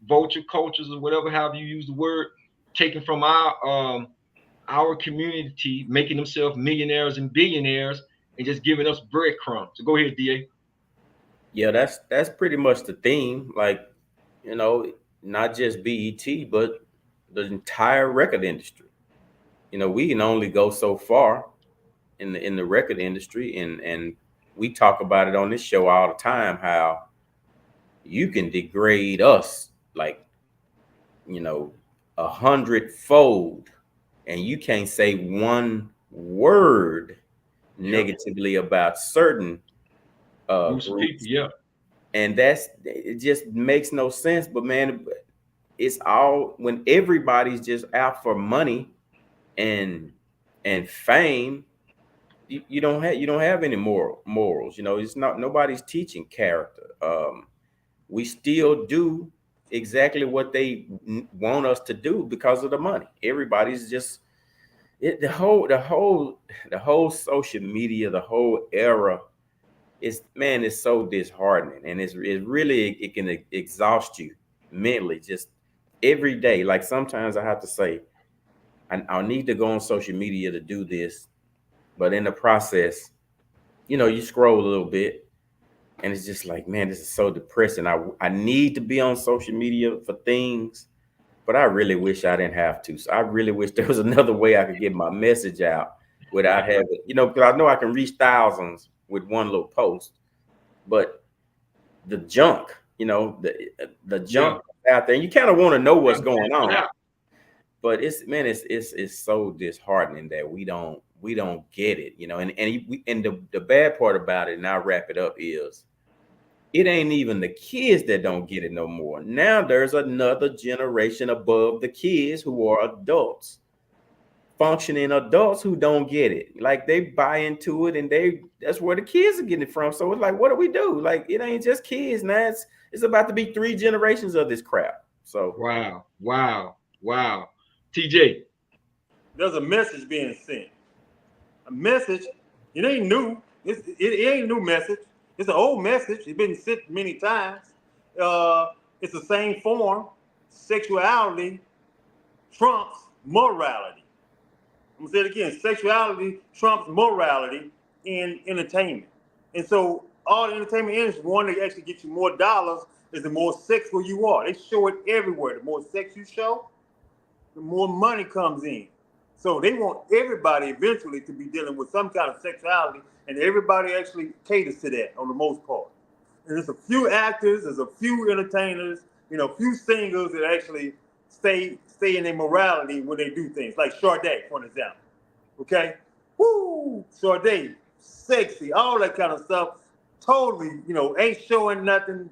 Speaker 1: vulture cultures or whatever, however you use the word, taken from our community, making themselves millionaires and billionaires, and just giving us breadcrumbs. So go ahead, DA.
Speaker 3: Yeah, that's pretty much the theme. Like, not just BET, but the entire record industry. We can only go so far in the record industry, and we talk about it on this show all the time, how you can degrade us like 100-fold, and you can't say one word negatively about certain groups.
Speaker 1: Yeah.
Speaker 3: And it just makes no sense. But man, it's all when everybody's just out for money and fame. You don't have any morals. It's not, nobody's teaching character. We still do exactly what they want us to do because of the money. Everybody's just the whole social media, the whole era is so disheartening, and it can exhaust you mentally just every day. Like sometimes I have to say, I need to go on social media to do this, but in the process, you scroll a little bit. And it's just like, man, this is so depressing. I need to be on social media for things, but I really wish I didn't have to. So I really wish there was another way I could get my message out without having, because I know I can reach thousands with one little post, but the junk, the junk out there, and you kind of want to know what's going on. But it's so disheartening that we don't get it, and the bad part about it, and I'll wrap it up, is it ain't even the kids that don't get it no more. Now there's another generation above the kids who are adults, functioning adults, who don't get it. Like they buy into it, and that's where the kids are getting it from. So it's like, what do we do? Like, it ain't just kids now. It's about to be 3 generations of this crap. So
Speaker 1: wow. TJ,
Speaker 2: there's a message being sent. A message. It ain't new. It ain't a new message. It's an old message. It's been sent many times. It's the same form. Sexuality trumps morality. I'm gonna say it again. Sexuality trumps morality in entertainment. And so all the entertainment industry want to actually get you more dollars is the more sexual you are. They show it everywhere. The more sex you show, the more money comes in. So they want everybody eventually to be dealing with some kind of sexuality, and everybody actually caters to that on the most part. And there's a few actors, there's a few entertainers few singers that actually stay in their morality when they do things, like Sade, for an example. Okay, woo, Sade, sexy, all that kind of stuff. Totally, ain't showing nothing.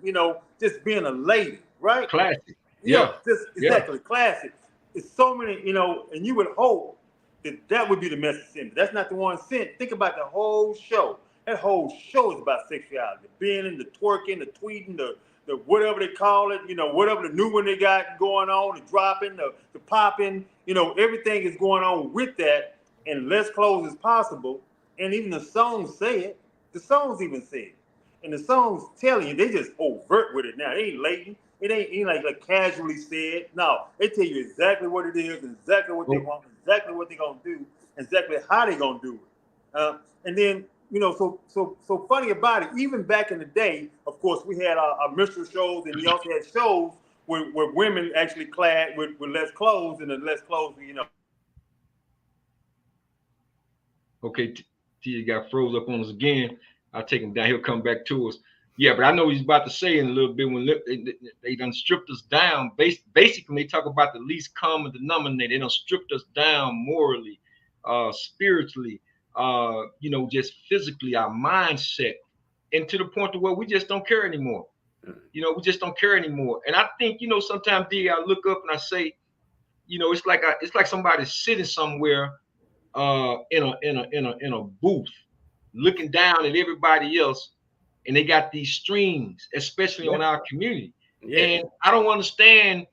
Speaker 2: Just being a lady, right?
Speaker 1: Classic. Yeah.
Speaker 2: Just exactly classic. It's so many, and you would hope that would be the message sent. That's not the one sent. Think about the whole show. That whole show is about sexuality, being in the twerking, the tweeting, the whatever they call it, whatever the new one they got going on, the dropping, the popping, everything is going on with that, and less clothes as possible. And even the songs say it. The songs even say it. And the songs telling you, they just overt with it now. They ain't latent. It ain't like casually said. No, they tell you exactly what it is, and exactly what they want, exactly what they're gonna do, exactly how they're gonna do it. And then so funny about it. Even back in the day, of course, we had our minstrel shows, and we also had shows where women actually clad with less clothes, and the less clothes,
Speaker 1: Okay, T got froze up on us again. I'll take him down. He'll come back to us. Yeah, but I know he's about to say in a little bit when they done stripped us down. Basically, when they talk about the least common denominator, they done stripped us down morally, spiritually, just physically, our mindset, and to the point to where we just don't care anymore. We just don't care anymore. And I think, sometimes I look up and I say, it's like somebody's sitting somewhere in a booth, looking down at everybody else, and they got these strings, especially on our community. Yeah. And I don't understand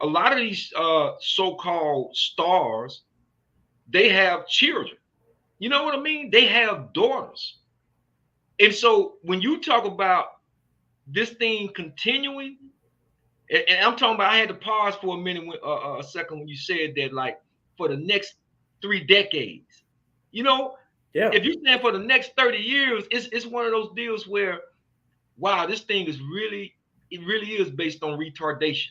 Speaker 1: a lot of these so-called stars. They have children. You know what I mean? They have daughters. And so when you talk about this thing continuing, and I'm talking about, I had to pause for a minute, a second, when you said that, like, for the next 3 decades. If you stand for the next 30 years, it's one of those deals where, wow, this thing is really is based on retardation.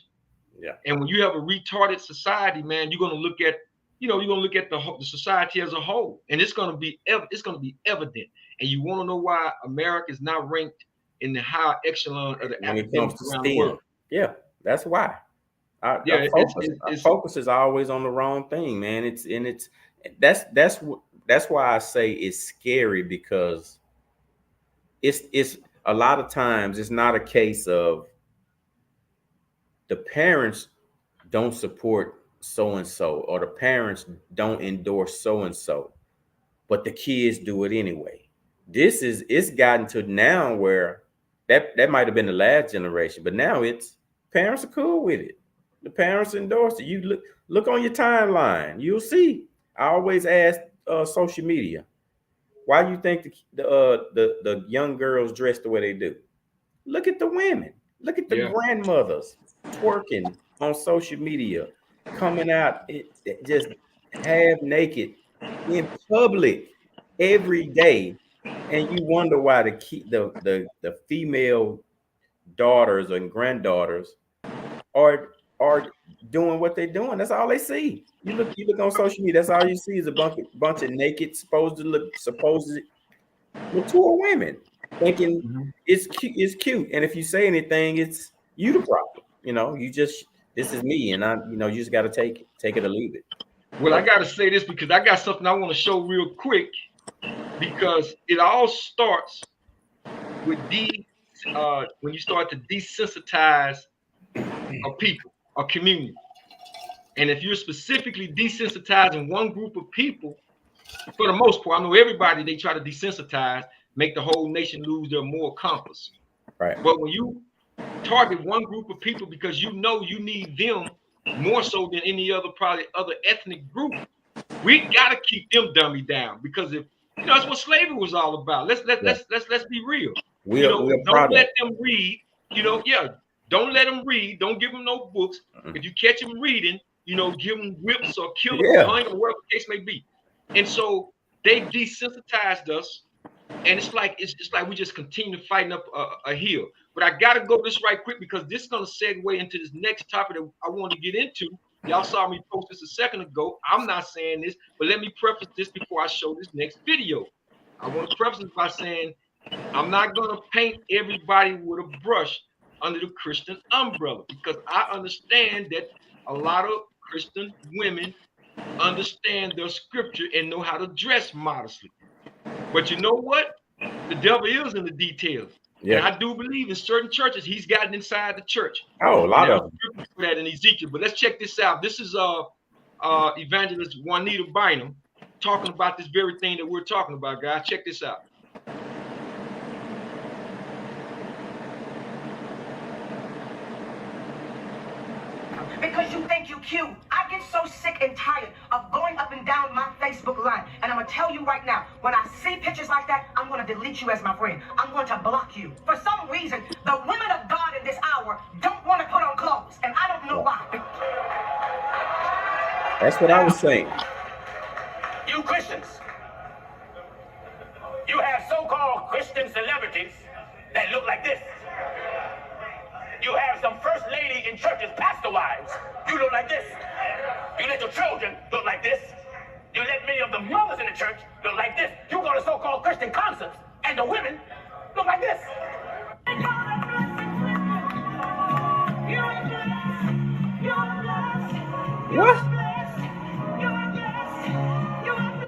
Speaker 1: Yeah. And when you have a retarded society, man, you're gonna look at, the society as a whole, and it's gonna be evident. And you want to know why America is not ranked in the high echelon of the academics around the world?
Speaker 3: Yeah, that's why. Our focus is always on the wrong thing, man. That's why I say it's scary, because it's a lot of times it's not a case of the parents don't support so and so, or the parents don't endorse so and so, but the kids do it anyway. It's gotten to now where that might have been the last generation, but now it's parents are cool with it. The parents endorse it. You look on your timeline, you'll see. I always ask social media, why do you think the young girls dress the way they do? Look at the women. Look at the grandmothers twerking on social media, coming out just half naked in public every day, and you wonder why the female daughters and granddaughters are doing what they're doing. That's all they see. You look on social media, that's all you see is a bunch of naked, supposed mature women thinking it's cute. And if you say anything, it's you the problem. This is me, and you just got to take it or leave it.
Speaker 1: Well, I got to say this because I got something I want to show real quick, because it all starts with when you start to desensitize a people, a community. And if you're specifically desensitizing one group of people, for the most part, I know everybody, they try to desensitize, make the whole nation lose their moral compass.
Speaker 3: Right.
Speaker 1: But when you target one group of people because you need them more so than any other, probably other ethnic group, we got to keep them dummy down, because if that's what slavery was all about. Let's be real. Don't let them read. Don't let them read. Don't give them no books. If you catch them reading, give them whips or kill them or hang them, whatever the case may be. And so they desensitized us, and it's like we just continue fighting up a hill. But I gotta go this right quick, because this is gonna segue into this next topic that I want to get into. Y'all saw me post this a second ago. I'm not saying this, but let me preface this before I show this next video. I want to preface it by saying I'm not gonna paint everybody with a brush under the Christian umbrella, because I understand that a lot of Christian women understand their scripture and know how to dress modestly. But you know what? The devil is in the details.
Speaker 3: Yeah.
Speaker 1: And I do believe in certain churches, he's gotten inside the church.
Speaker 3: Oh, a lot of them.
Speaker 1: For that in Ezekiel. But let's check this out. This is evangelist Juanita Bynum talking about this very thing that we're talking about, guys. Check this out.
Speaker 17: Because you think you're cute. I get so sick and tired of going up and down my Facebook line. And I'm going to tell you right now, when I see pictures like that, I'm going to delete you as my friend. I'm going to block you. For some reason, the women of God in this hour don't want to put on clothes. And I don't know why.
Speaker 3: That's what I was saying.
Speaker 18: You Christians, you have so-called Christian celebrities that look like this. You have some first lady in churches, pastor wives. You look like this. You let your children look like this. You let many of the mothers in the church look like this. You go to so-called Christian concerts, and the women look like this.
Speaker 3: What?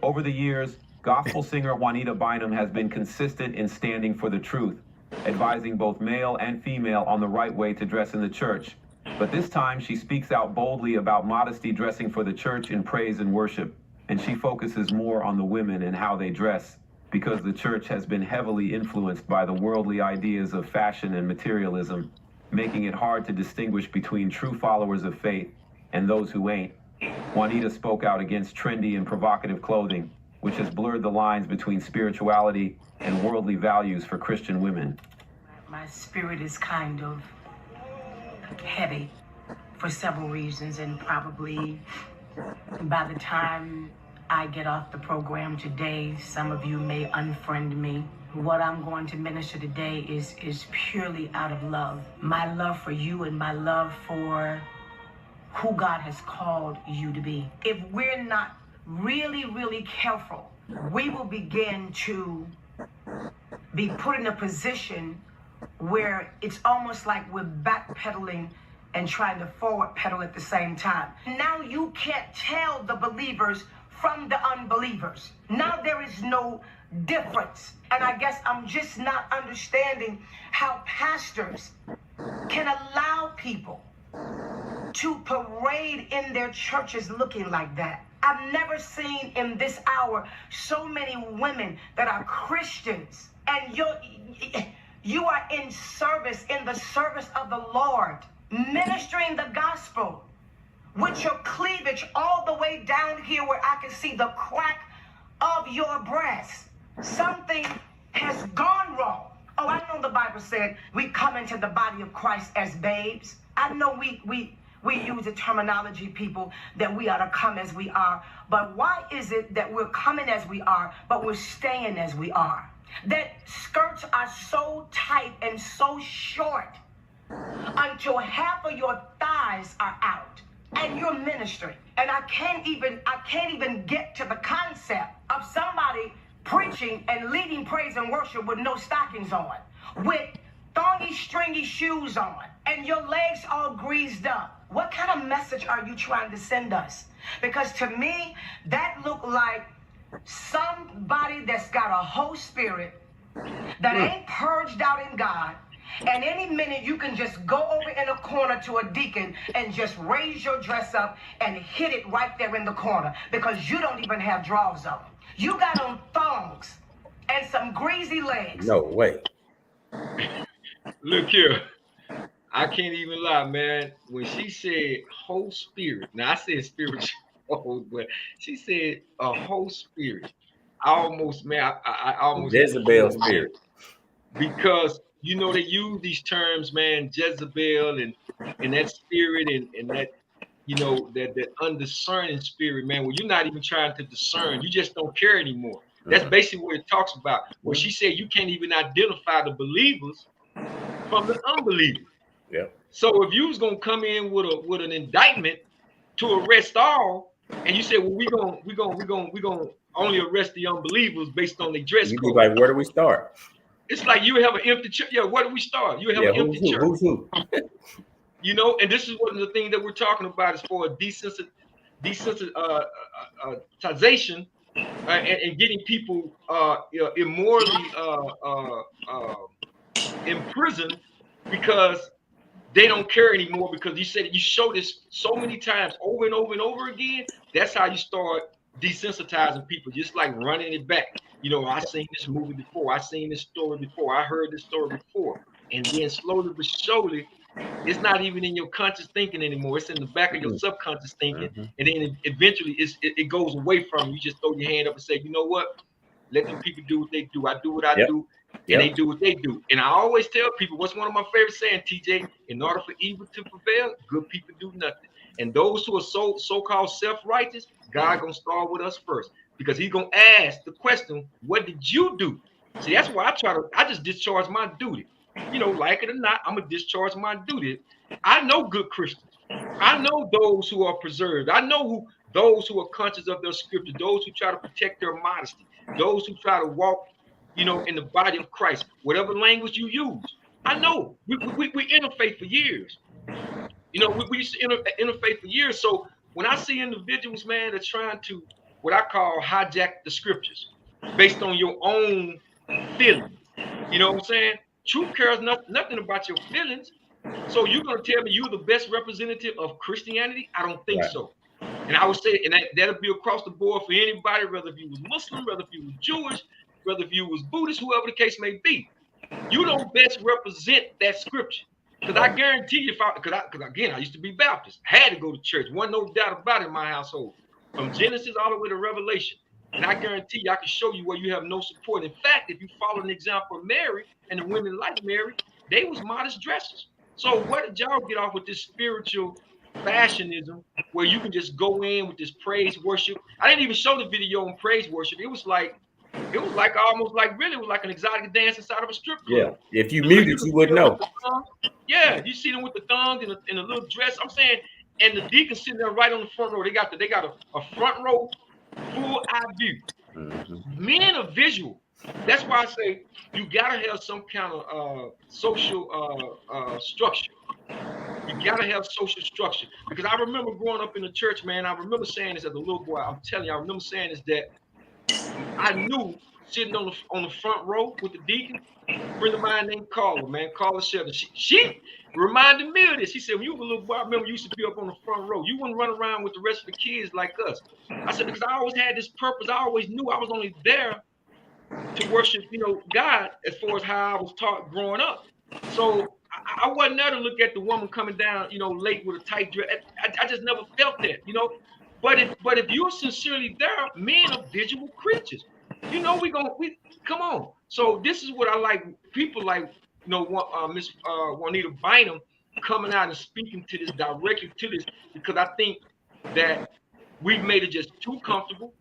Speaker 5: Over the years, gospel singer Juanita Bynum has been consistent in standing for the truth, advising both male and female on the right way to dress in the church. But this time she speaks out boldly about modesty dressing for the church in praise and worship, and she focuses more on the women and how they dress, because the church has been heavily influenced by the worldly ideas of fashion and materialism, making it hard to distinguish between true followers of faith and those who ain't. Juanita spoke out against trendy and provocative clothing, which has blurred the lines between spirituality and worldly values for Christian women.
Speaker 17: My spirit is kind of heavy for several reasons, and probably by the time I get off the program today, some of you may unfriend me. What I'm going to minister today is purely out of love. My love for you and my love for who God has called you to be. If we're not really, really careful, we will begin to be put in a position where it's almost like we're backpedaling and trying to forward pedal at the same time. Now you can't tell the believers from the unbelievers. Now there is no difference. And I guess I'm just not understanding how pastors can allow people to parade in their churches looking like that. I've never seen in this hour so many women that are Christians, and you are in service, in the service of the Lord, ministering the gospel with your cleavage all the way down here where I can see the crack of your breast. Something has gone wrong. Oh, I know the Bible said we come into the body of Christ as babes. I know we use the terminology, people, that we ought to come as we are. But why is it that we're coming as we are, but we're staying as we are? That skirts are so tight and so short until half of your thighs are out, and you're ministering. And I can't even get to the concept of somebody preaching and leading praise and worship with no stockings on, with thongy, stringy shoes on, and your legs all greased up. What kind of message are you trying to send us? Because to me, that looked like somebody that's got a whole spirit that ain't purged out in God, and any minute you can just go over in a corner to a deacon and just raise your dress up and hit it right there in the corner, because you don't even have drawers on. You got on thongs and some greasy legs.
Speaker 3: No way.
Speaker 1: Look here. I can't even lie, man. When she said whole spirit, now I said spiritual, but she said a whole spirit. I almost
Speaker 3: Jezebel spirit.
Speaker 1: Because you know they use these terms, man, Jezebel and that spirit and that, you know, that undiscerning spirit, man, where you're not even trying to discern, you just don't care anymore. That's basically what it talks about. Where she said you can't even identify the believers from the unbelievers.
Speaker 3: Yeah.
Speaker 1: So if you was gonna come in with an indictment to arrest all, and you said, well, we gonna only arrest the unbelievers based on their dress
Speaker 3: You'd
Speaker 1: code.
Speaker 3: be like, where do we start?
Speaker 1: It's like you have an empty church. Yeah, where do we start? You have an empty church.
Speaker 3: Who's who?
Speaker 1: You know, and this is one of the things that we're talking about is for desensitization and getting people immorally imprisoned because they don't care anymore, because you said you show this so many times over and over and over again. That's how you start desensitizing people, just like running it back. You know, I seen this movie before, I seen this story before, I heard this story before, and then slowly but surely, it's not even in your conscious thinking anymore. It's in the back of your subconscious thinking, and then eventually it goes away from you. You just throw your hand up and say, you know what? Let them people do what they do. I do what I do, and they do what they do. And I always tell people, what's one of my favorite saying, TJ? In order for evil to prevail, good people do nothing. And those who are so-called self-righteous, God gonna start with us first, because He's gonna ask the question, what did you do? See, that's why I just discharge my duty. You know, like it or not, I'm gonna discharge my duty. I know good Christians. I know those who are preserved. I know those who are conscious of their scripture, those who try to protect their modesty, those who try to walk, you know, in the body of Christ, whatever language you use. I know we interfaith for years. You know, we used to interfaith for years. So when I see individuals, man, that's trying to, what I call, hijack the scriptures based on your own feelings, you know what I'm saying? Truth cares nothing about your feelings. So you're gonna tell me you're the best representative of Christianity? I don't think so. And I would say, and that'll be across the board for anybody, whether if you was Muslim, whether if you was Jewish, whether if you was Buddhist, whoever the case may be. You don't best represent that scripture. Because I guarantee you, because again, I used to be Baptist, I had to go to church. Wasn't no doubt about it in my household, from Genesis all the way to Revelation. And I guarantee you, I can show you where you have no support. In fact, if you follow an example of Mary and the women like Mary, they was modest dressers. So what did y'all get off with this spiritual fashionism where you can just go in with this praise worship? I didn't even show the video on praise worship. It was like almost like, really, it was like an exotic dance inside of a strip club.
Speaker 3: Yeah, if you muted, you wouldn't know.
Speaker 1: Yeah, you see them with the thongs and a little dress. I'm saying, and the deacon sitting there right on the front row. They got a front row, full eye view. Men are visual. That's why I say you gotta have some kind of social structure. You gotta have social structure, because I remember growing up in the church, man. I remember saying this as a little boy. I'm telling you, I remember saying this, that I knew sitting on the front row with the deacon, a friend of mine named Carla, man, Carla Shelton. She reminded me of this. She said, when you were a little boy, I remember you used to be up on the front row. You wouldn't run around with the rest of the kids like us. I said, because I always had this purpose. I always knew I was only there to worship, you know, God, as far as how I was taught growing up. So I wasn't there to look at the woman coming down, you know, late with a tight dress. I just never felt that, you know. But if you're sincerely there, men are visual creatures. You know, we come on. So this is what I like. People like, you know, Miss Juanita Bynum coming out and speaking to this, directly to this, because I think that we've made it just too comfortable,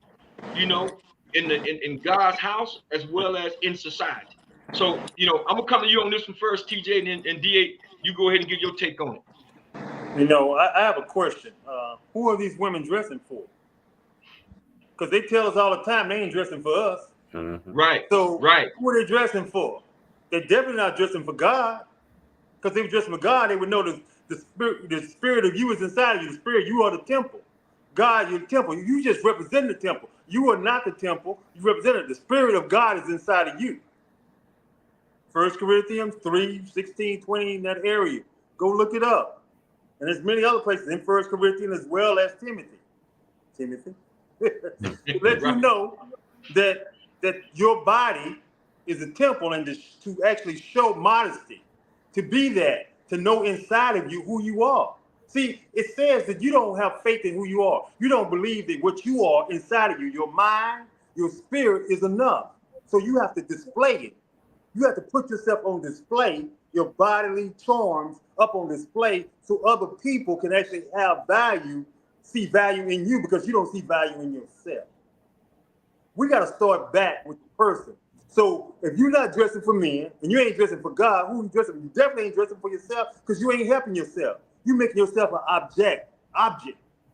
Speaker 1: you know, in God's house as well as in society. So, you know, I'm gonna come to you on this one first, TJ, and then D8, you go ahead and give your take on it.
Speaker 2: You know, I have a question. Who are these women dressing for? Because they tell us all the time they ain't dressing for us.
Speaker 1: Right.
Speaker 2: So who are they dressing for? They're definitely not dressing for God. Because if they were dressing for God, they would know the spirit of you is inside of you. The spirit, you are the temple. God, you're the temple. You just represent the temple. You are not the temple. You represent it. The spirit of God is inside of you. 1 Corinthians 3, 16, 20, in that area. Go look it up. And there's many other places in 1 Corinthians as well as Timothy. Let you know that your body is a temple, and to actually show modesty, to be that, to know inside of you who you are. See, it says that you don't have faith in who you are. You don't believe that what you are inside of you, your mind, your spirit, is enough. So you have to display it. You have to put yourself on display, your bodily charms up on display, so other people can actually have value, see value in you, because you don't see value in yourself. We got to start back with the person. So if you're not dressing for men and you ain't dressing for God, who you dressing for? You definitely ain't dressing for yourself, because you ain't helping yourself. You're making yourself an object.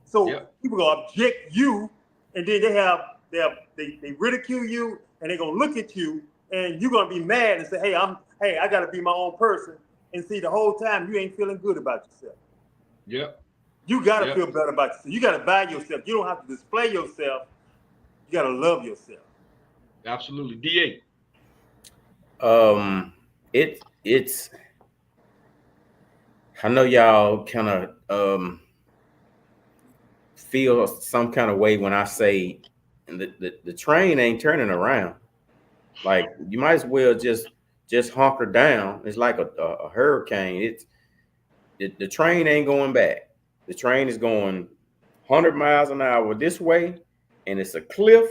Speaker 2: So people gonna object you, and then they ridicule you, and they're gonna look at you and you're gonna be mad and say, hey, I gotta be my own person. And see, the whole time you ain't feeling good about yourself.
Speaker 1: Yep.
Speaker 2: You gotta feel better about yourself. You gotta value yourself. You don't have to display yourself. You gotta love yourself.
Speaker 1: Absolutely. DA.
Speaker 3: It's I know y'all kind of feel some kind of way when I say the train ain't turning around. Like, you might as well just hunker down. It's like a hurricane. It's the train ain't going back. The train is going 100 miles an hour this way, and it's a cliff.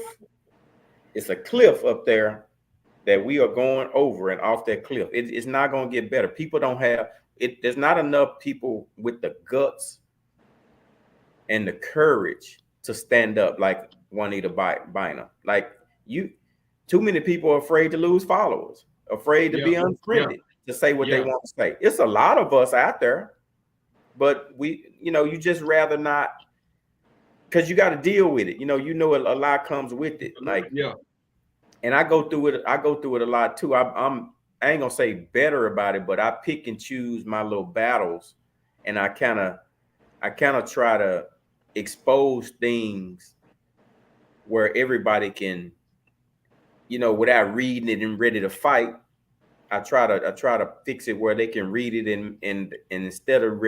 Speaker 3: It's a cliff up there that we are going over and off that cliff. It's not going to get better. People don't have it. There's not enough people with the guts and the courage to stand up like Juanita Bynum. Like, too many people are afraid to lose followers, afraid to be unfriended, to say what they want to say. It's a lot of us out there, but you just rather not, because you got to deal with it. A lot comes with it. Like, and I go through it a lot too. I ain't gonna say better about it, but I pick and choose my little battles, and I kind of try to expose things where everybody can, without reading it and ready to fight. I try to fix it where they can read it and instead of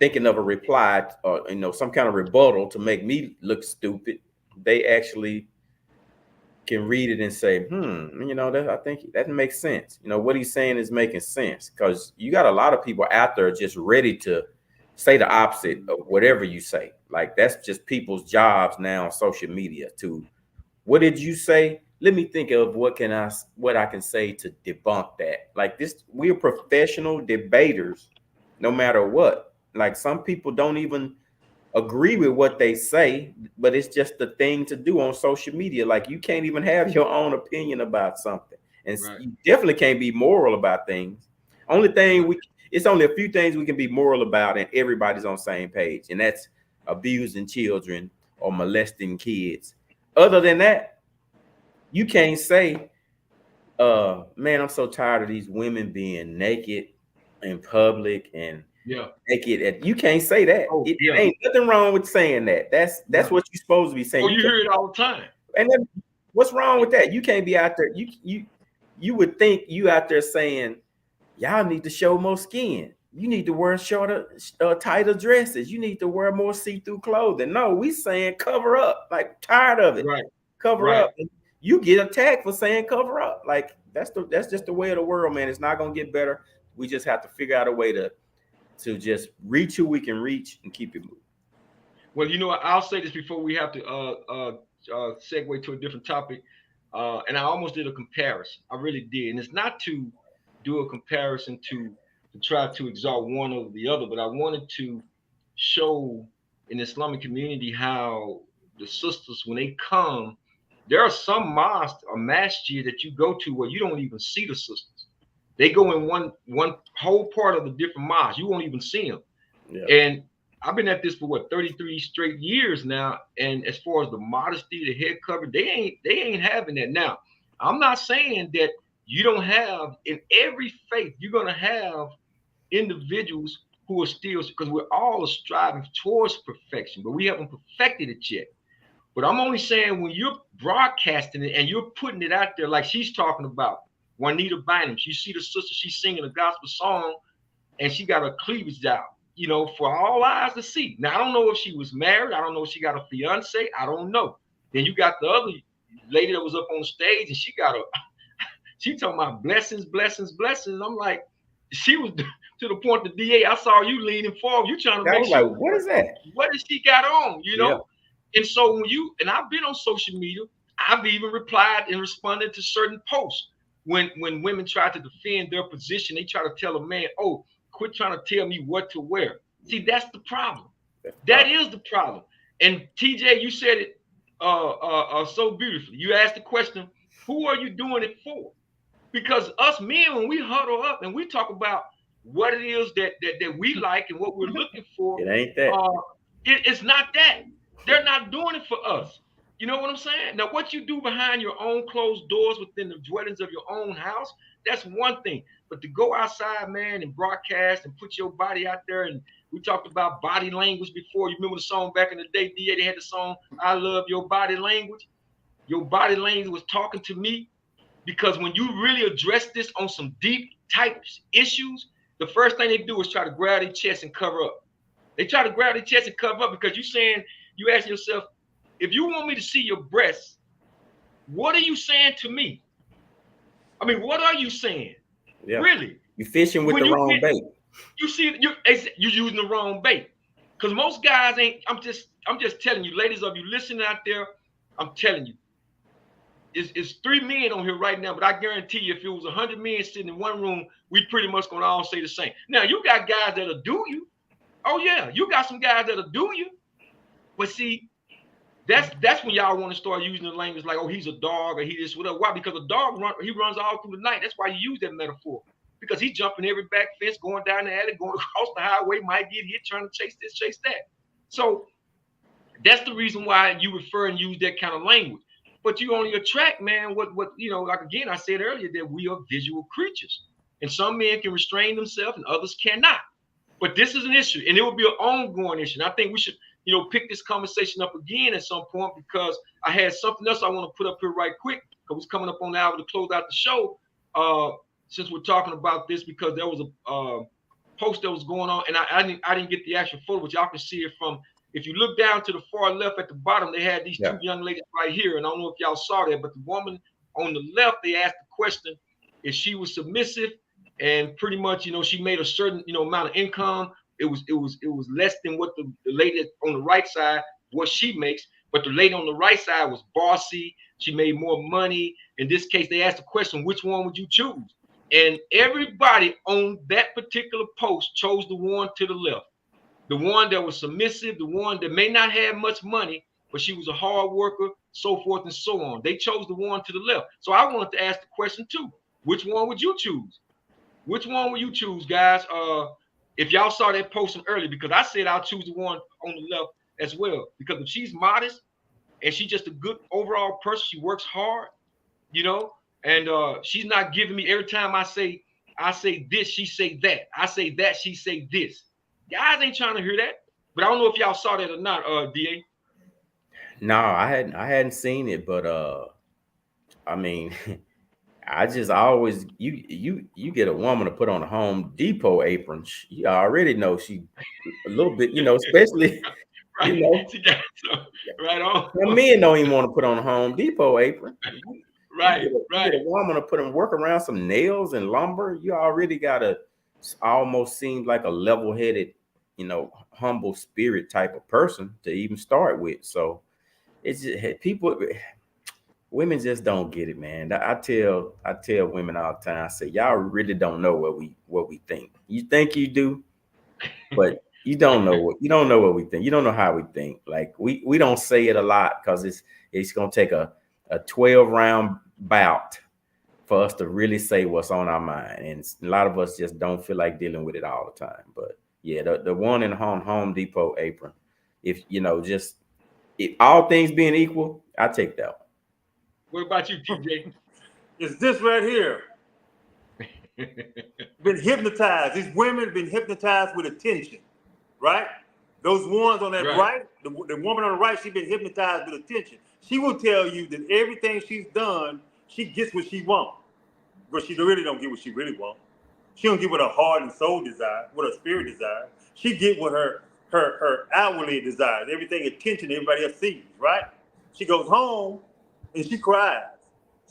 Speaker 3: thinking of a reply or some kind of rebuttal to make me look stupid, they actually can read it and say, I think that makes sense. What he's saying is making sense, because you got a lot of people out there just ready to say the opposite of whatever you say. Like, that's just people's jobs now on social media to, what did you say? Let me think of what I can say to debunk that. Like, we're professional debaters, no matter what. Like, some people don't even agree with what they say, but it's just the thing to do on social media. Like, you can't even have your own opinion about something, and you definitely can't be moral about things. It's only a few things we can be moral about, and everybody's on the same page, and that's abusing children or molesting kids. Other than that, you can't say, man, I'm so tired of these women being naked in public and naked. You can't say that. It ain't nothing wrong with saying that. That's what you're supposed to be saying.
Speaker 1: You hear it all the time.
Speaker 3: And then, what's wrong with that? You can't be out there. You would think you out there saying, y'all need to show more skin. You need to wear shorter, tighter dresses. You need to wear more see-through clothing. No, we saying cover up. Like, tired of it.
Speaker 1: Right.
Speaker 3: Cover up. And you get attacked for saying cover up. Like, that's just the way of the world, man. It's not gonna get better. We just have to figure out a way to just reach who we can reach and keep it moving.
Speaker 1: Well, I'll say this before we have to segue to a different topic. And I almost did a comparison. I really did. And it's not to do a comparison to try to exalt one over the other, but I wanted to show in the Islamic community how the sisters, when they come, there are some mosques or masjid that you go to where you don't even see the sisters. They go in one whole part of the different mosques. You won't even see them. Yeah. And I've been at this for 33 straight years now. And as far as the modesty, the head cover, they ain't having that. Now, I'm not saying that you don't have, in every faith, you're gonna have individuals who are still, because we're all striving towards perfection, but we haven't perfected it yet. But I'm only saying, when you're broadcasting it and you're putting it out there, like she's talking about, Juanita Bynum, you see the sister, she's singing a gospel song and she got her cleavage out, for all eyes to see. Now, I don't know if she was married. I don't know if she got a fiance. I don't know. Then you got the other lady that was up on stage and she talking about blessings, blessings, blessings. I'm like, she was to the point, the DA, I saw you leaning forward. You trying to make sure,
Speaker 3: like, what is that?
Speaker 1: What does she got on, Yeah. And so and I've been on social media, I've even replied and responded to certain posts. When women try to defend their position, they try to tell a man, oh, quit trying to tell me what to wear. See, that's the problem. That is the problem. And TJ, you said it so beautifully. You asked the question, who are you doing it for? Because us men, when we huddle up and we talk about what it is that we like and what we're looking for,
Speaker 3: it ain't that.
Speaker 1: It's not that. They're not doing it for us. You know what I'm saying? Now, what you do behind your own closed doors within the dwellings of your own house, that's one thing. But to go outside, man, and broadcast and put your body out there, and we talked about body language before. You remember the song back in the day, DA, they had the song, I Love Your Body Language. Your body language was talking to me, because when you really address this on some deep type issues, the first thing they do is try to grab their chest and cover up. They try to grab their chest and cover up because you asking yourself, if you want me to see your breasts, what are you saying to me? I mean, what are you saying? Yeah. Really?
Speaker 3: You're fishing with the wrong bait.
Speaker 1: You see, you're using the wrong bait. Because most guys ain't, I'm just telling you, ladies, of you listening out there, I'm telling you, it's 3 men on here right now, but I guarantee you, if it was 100 men sitting in one room, we pretty much gonna all say the same. Now, you got guys that'll do you. Oh yeah, you got some guys that'll do you. But see, that's when y'all want to start using the language like, oh, he's a dog or he this, whatever. Why? Because a dog runs all through the night. That's why you use that metaphor. Because he's jumping every back fence, going down the alley, going across the highway, might get hit, trying to chase this, chase that. So that's the reason why you refer and use that kind of language. But you only attract, man, what like again, I said earlier that we are visual creatures. And some men can restrain themselves and others cannot. But this is an issue, and it will be an ongoing issue. And I think we should, pick this conversation up again at some point, because I had something else I want to put up here right quick, because it's coming up on the hour to close out the show. Since we're talking about this, because there was a post that was going on, and I didn't get the actual photo, but y'all can see it from. If you look down to the far left at the bottom, they had these two young ladies right here, and I don't know if y'all saw that, but the woman on the left, they asked the question if she was submissive, and pretty much, she made a certain, amount of income. It was less than what the lady on the right side, what she makes, but the lady on the right side was bossy. She made more money. In this case, they asked the question, which one would you choose? And everybody on that particular post chose the one to the left. The one that was submissive, the one that may not have much money, but she was a hard worker, so forth and so on. They chose the one to the left. So I wanted to ask the question too. Which one would you choose? Which one will you choose, guys? If y'all saw that post earlier, because I said I'll choose the one on the left as well. Because if she's modest and she's just a good overall person, she works hard, and she's not giving me every time I say this, she say that. I say that, she say this. Guys ain't trying to hear that. But I don't know if y'all saw that or not, DA.
Speaker 3: No, I hadn't seen it, but I mean, I just always you get a woman to put on a Home Depot apron, you already know she a little bit, especially
Speaker 1: right. Right on.
Speaker 3: The men don't even want to put on a Home Depot apron.
Speaker 1: Right.
Speaker 3: You get a woman to put and work around some nails and lumber. You already gotta almost seem like a level-headed, humble spirit type of person to even start with. So it's just women just don't get it, man. I tell women all the time, I say, y'all really don't know what we think. You think you do, but you don't know what we think. You don't know how we think. Like we don't say it a lot because it's gonna take a 12-round bout for us to really say what's on our mind. And a lot of us just don't feel like dealing with it all the time. But yeah, the one in Home Depot apron, if all things being equal, I take that one.
Speaker 1: What about you, TJ?
Speaker 2: It's this right here. Been hypnotized. These women have been hypnotized with attention, right? Those ones on that right, the woman on the right, she's been hypnotized with attention. She will tell you that everything she's done, she gets what she wants, but she really don't get what she really wants. She don't get what her heart and soul desire, what her spirit desires. She get what her outwardly desires. Everything attention everybody else sees, right? She goes home and she cries.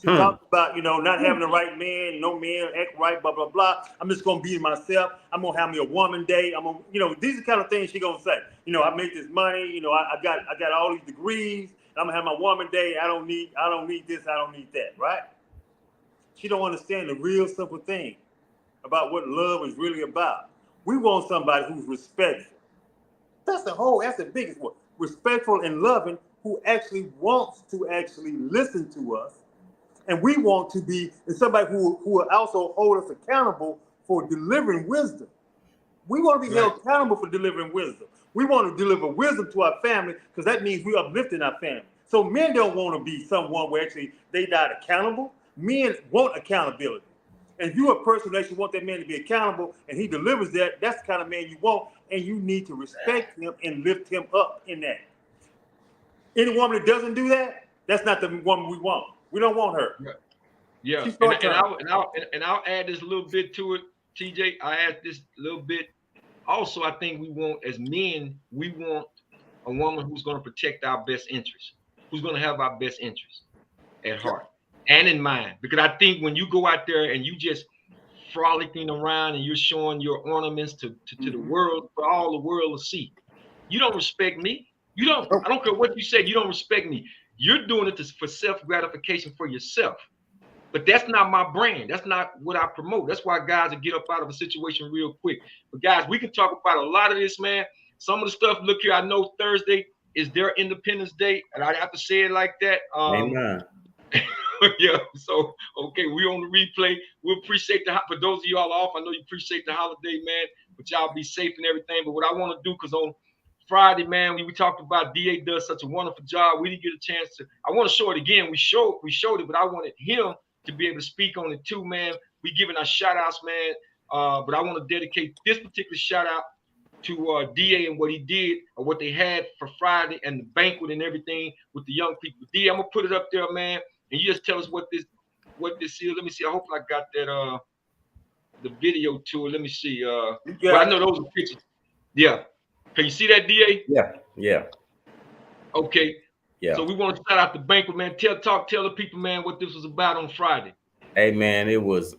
Speaker 2: She talks about, not having the right man, no man act right, blah, blah, blah. I'm just going to be myself. I'm going to have me a woman day. I'm going to, these are the kind of things she's going to say. I make this money. I got all these degrees. I'm going to have my woman day. I don't need this. I don't need that, right? She don't understand the real simple thing about what love is really about. We want somebody who's respectful. That's the biggest one. Respectful and loving, who actually wants to actually listen to us. And we want to be somebody who will also hold us accountable for delivering wisdom. We want to be held accountable for delivering wisdom. We want to deliver wisdom to our family because that means we're uplifting our family. So men don't want to be someone where actually they not accountable. Men want accountability. And if you're a person that actually want that man to be accountable and he delivers that, that's the kind of man you want, and you need to respect him and lift him up in that. Any woman that doesn't do that, that's not the woman we want. We don't want her.
Speaker 1: Yeah, and I'll add this little bit to it, TJ. I add this little bit. Also, I think we want, as men, we want a woman who's going to protect our best interests, who's going to have our best interests at heart and in mind. Because I think when you go out there and you just frolicking around and you're showing your ornaments to the world, for all the world to see, you don't respect me. You don't. I don't care what you say. You don't respect me. You're doing it for self gratification for yourself. But that's not my brand. That's not what I promote. That's why guys will get up out of a situation real quick. But guys, we can talk about a lot of this, man. Some of the stuff, look here, I know Thursday is their Independence Day, and I have to say it like that.
Speaker 3: Amen.
Speaker 1: Yeah, so, okay, we on the replay. We appreciate for those of y'all off, I know you appreciate the holiday, man, but y'all be safe and everything. But what I want to do, because on Friday, man, we talked about DA does such a wonderful job. We didn't get a chance to. I want to show it again. We showed it, but I wanted him to be able to speak on it too, man. We giving our shout outs, man. But I want to dedicate this particular shout out to DA and what he did, or what they had for Friday and the banquet and everything with the young people. DA, I'm gonna put it up there, man, and you just tell us what this is. Let me see. I hope I got that the video to it. Let me see. But I know those are pictures. Yeah. Can you see that, DA?
Speaker 3: Yeah. Okay.
Speaker 1: Yeah. So we want to shout out the banquet, man. Tell the people, man, what this was about on Friday.
Speaker 3: Hey, man, it was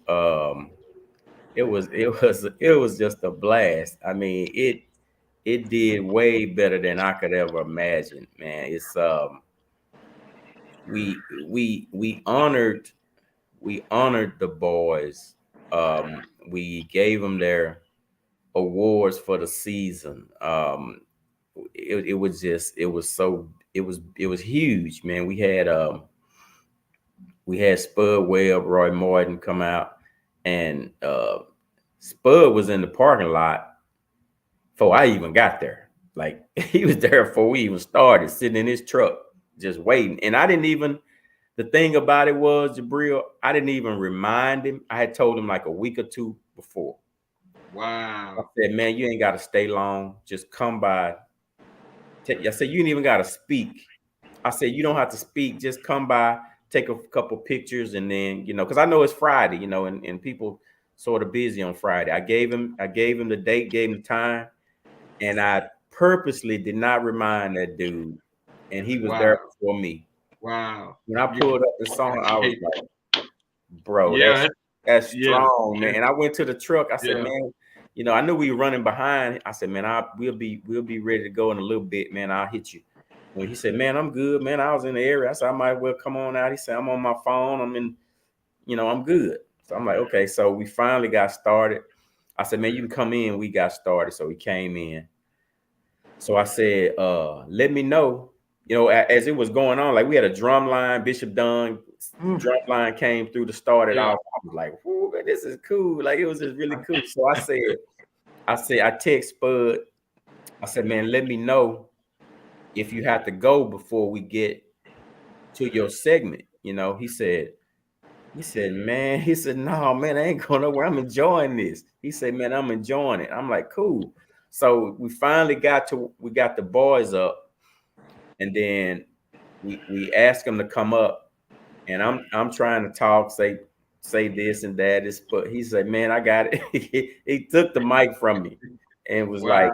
Speaker 3: just a blast. I mean, it did way better than I could ever imagine, man. It's we honored the boys. We gave them their awards for the season. It was huge, man. We had Spud Webb, Roy Morton come out, and Spud was in the parking lot before I even got there. Like, he was there before we even started, sitting in his truck, just waiting. And I didn't even, the thing about it was, Jabril, I didn't even remind him. I had told him like a week or two before.
Speaker 1: Wow.
Speaker 3: I said, man, you ain't got to stay long. Just come by. I said, you ain't even got to speak. I said, you don't have to speak. Just come by, take a couple pictures, and then, because I know it's Friday, and people sort of busy on Friday. I gave him the date, gave him the time, and I purposely did not remind that dude, and he was there before me.
Speaker 1: Wow.
Speaker 3: When I pulled up the song, I was like, bro, that's strong, man. And I went to the truck. I said, man, I knew we were running behind. I said, man, we'll be ready to go in a little bit, man. I'll hit you. When he said, man, I'm good, man. I was in the area. I said, I might well come on out. He said, I'm on my phone. I'm in, I'm good. So I'm like, okay. So we finally got started. I said, man, you can come in. We got started. So he came in. So I said, let me know, as it was going on, like we had a drum line, Bishop Dunn, drum line came through to start it off. I was like, "Ooh, man, this is cool." Like, it was just really cool. So I text Spud. I said, man, let me know if you have to go before we get to your segment. He said, no, man, I ain't going nowhere. I'm enjoying this. He said, man, I'm enjoying it. I'm like, cool. So we finally got the boys up, and then we asked them to come up, and I'm trying to talk, say this and that. But he said, man, I got it. He took the mic from me and was like,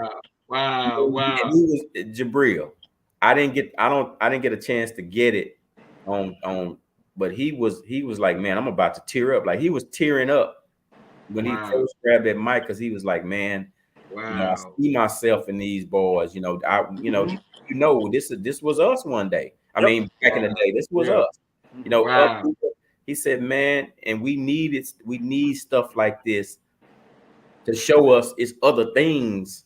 Speaker 1: wow.
Speaker 3: And he was Jabril. I didn't get a chance to get it on, but he was like, man, I'm about to tear up. Like, he was tearing up when he first grabbed that mic, because he was like, man, I see myself in these boys. This was us one day. I mean, back in the day, this was us. He said, man, and we need stuff like this to show us it's other things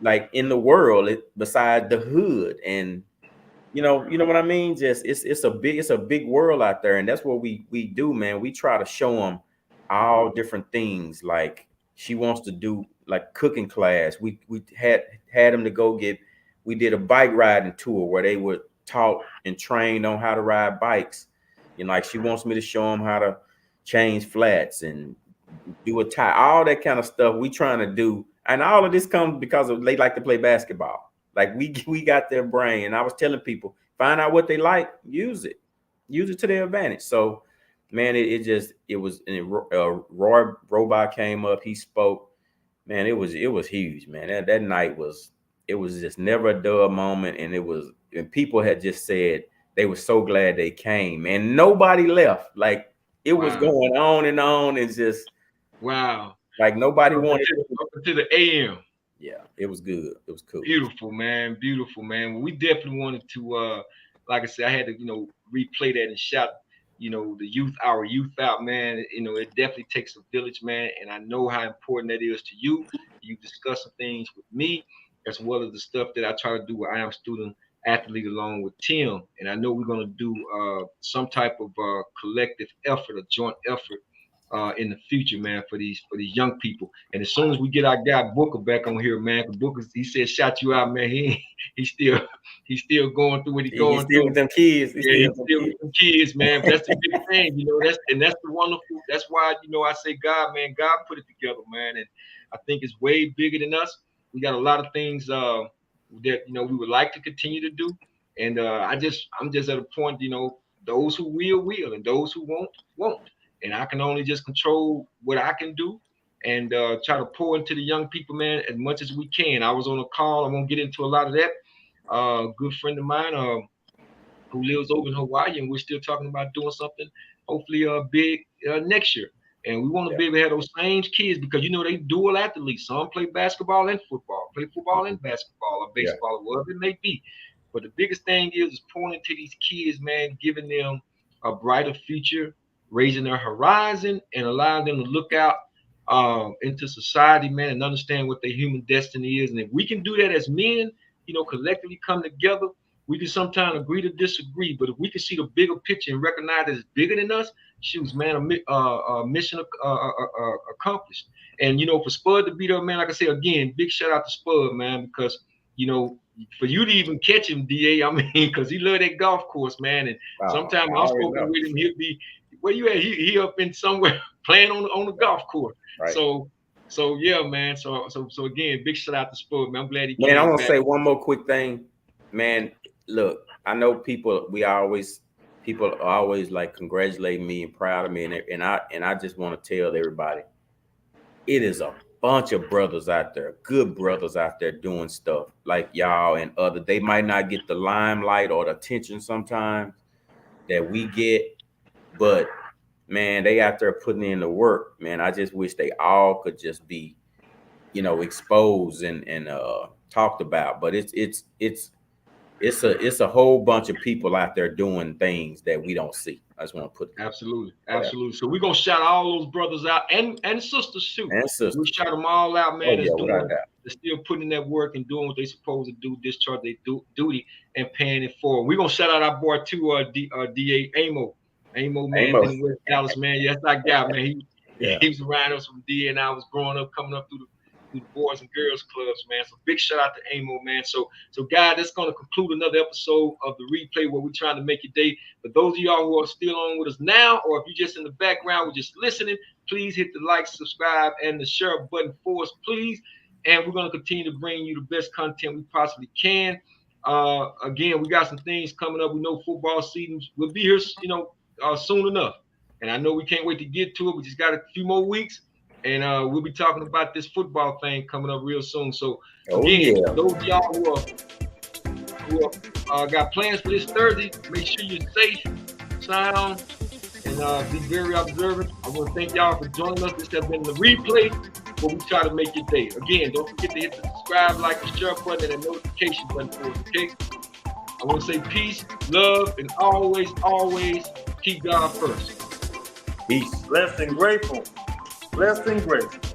Speaker 3: like in the world besides the hood. And you know what I mean? Just it's a big world out there, and that's what we do, man. We try to show them all different things. Like, she wants to do like cooking class. We had them to go we did a bike riding tour where they would taught and trained on how to ride bikes. You know, like she wants me to show them how to change flats and do a tie, all that kind of stuff we trying to do. And all of this comes because of they like to play basketball. Like we got their brain. And I was telling people, find out what they like, use it to their advantage. So, man, it was Roy Robot came up, he spoke. Man, it was huge, man. That night was just never a dull moment. And people had just said they were so glad they came, and nobody left. Like it was going on and on. It's just like nobody wanted
Speaker 1: to the AM.
Speaker 3: Yeah, it was good. It was cool.
Speaker 1: Beautiful, man. Beautiful, man. Well, we definitely wanted to, like I said, I had to, replay that and shout, our youth out, man. It definitely takes a village, man. And I know how important that is to you. You discuss some things with me, as well as the stuff that I try to do with I Am Student Athlete along with Tim. And I know we're going to do some type of collective effort, a joint effort in the future, man, for these young people. And as soon as we get our guy Booker back on here, man, Booker, he said, shout you out, man. He's still going through what he's going through.
Speaker 3: With them kids.
Speaker 1: He's still with them kids, man. But that's the big thing, that's the wonderful. That's why, I say God, man, God put it together, man. And I think it's way bigger than us. We got a lot of things that, we would like to continue to do. And I'm just at a point, those who will, and those who won't. And I can only just control what I can do and try to pour into the young people, man, as much as we can. I was on a call. I won't get into a lot of that. Good friend of mine who lives over in Hawaii, and we're still talking about doing something, hopefully big next year. And we want to be able to have those same kids because, they dual athletes. Some play basketball and football, play football and basketball or baseball or whatever it may be. But the biggest thing is pouring into these kids, man, giving them a brighter future, raising their horizon and allowing them to look out into society, man, and understand what their human destiny is. And if we can do that as men, collectively come together, we can sometimes agree to disagree. But if we can see the bigger picture and recognize that it's bigger than us, shoes, man, a mission accomplished. And, for Spud to be there, man, like I say, again, big shout out to Spud, man, because, for you to even catch him, DA, I mean, because he loved that golf course, man. And sometimes I'm spoken with him, he'll be, where you at? He up in somewhere playing on the golf course. Right. So yeah, man. So again, big shout out to Spud, man. I'm glad he came.
Speaker 3: Man, I want to say one more quick thing, man. Look, I know people are always like congratulating me and proud of me, and I just want to tell everybody, it is a bunch of brothers out there, good brothers out there doing stuff like y'all and other. They might not get the limelight or the attention sometimes that we get. But man, they out there putting in the work, man. I just wish they all could just be, exposed and talked about. But it's a whole bunch of people out there doing things that we don't see. I just want to put
Speaker 1: absolutely. So we're gonna shout all those brothers out and sisters too.
Speaker 3: And sisters.
Speaker 1: We shout them all out, man. They're still putting in that work and doing what they're supposed to do, discharge their duty and paying it forward. We're gonna shout out our boy too, DA Amo, man, in West Dallas, man. Yes, I got, man. He was around us from DA, and I was growing up, coming up through the Boys and Girls Clubs, man. So big shout out to Amo, man. So guys, that's gonna conclude another episode of the replay where we're trying to make your day. For those of y'all who are still on with us now, or if you're just in the background, we're just listening, please hit the like, subscribe, and the share button for us, please. And we're gonna continue to bring you the best content we possibly can. Again, we got some things coming up. We know football season will be here, soon enough. And I know we can't wait to get to it. We just got a few more weeks. And we'll be talking about this football thing coming up real soon. So again, those of y'all who got plans for this Thursday, make sure you're safe, sound, and be very observant. I want to thank y'all for joining us. This has been the replay where we try to make your day. Again, don't forget to hit the subscribe, like, the share button, and the notification button for us, okay? I want to say peace, love, and always keep God first.
Speaker 3: Peace.
Speaker 2: Blessed and grateful. Blessed and grateful.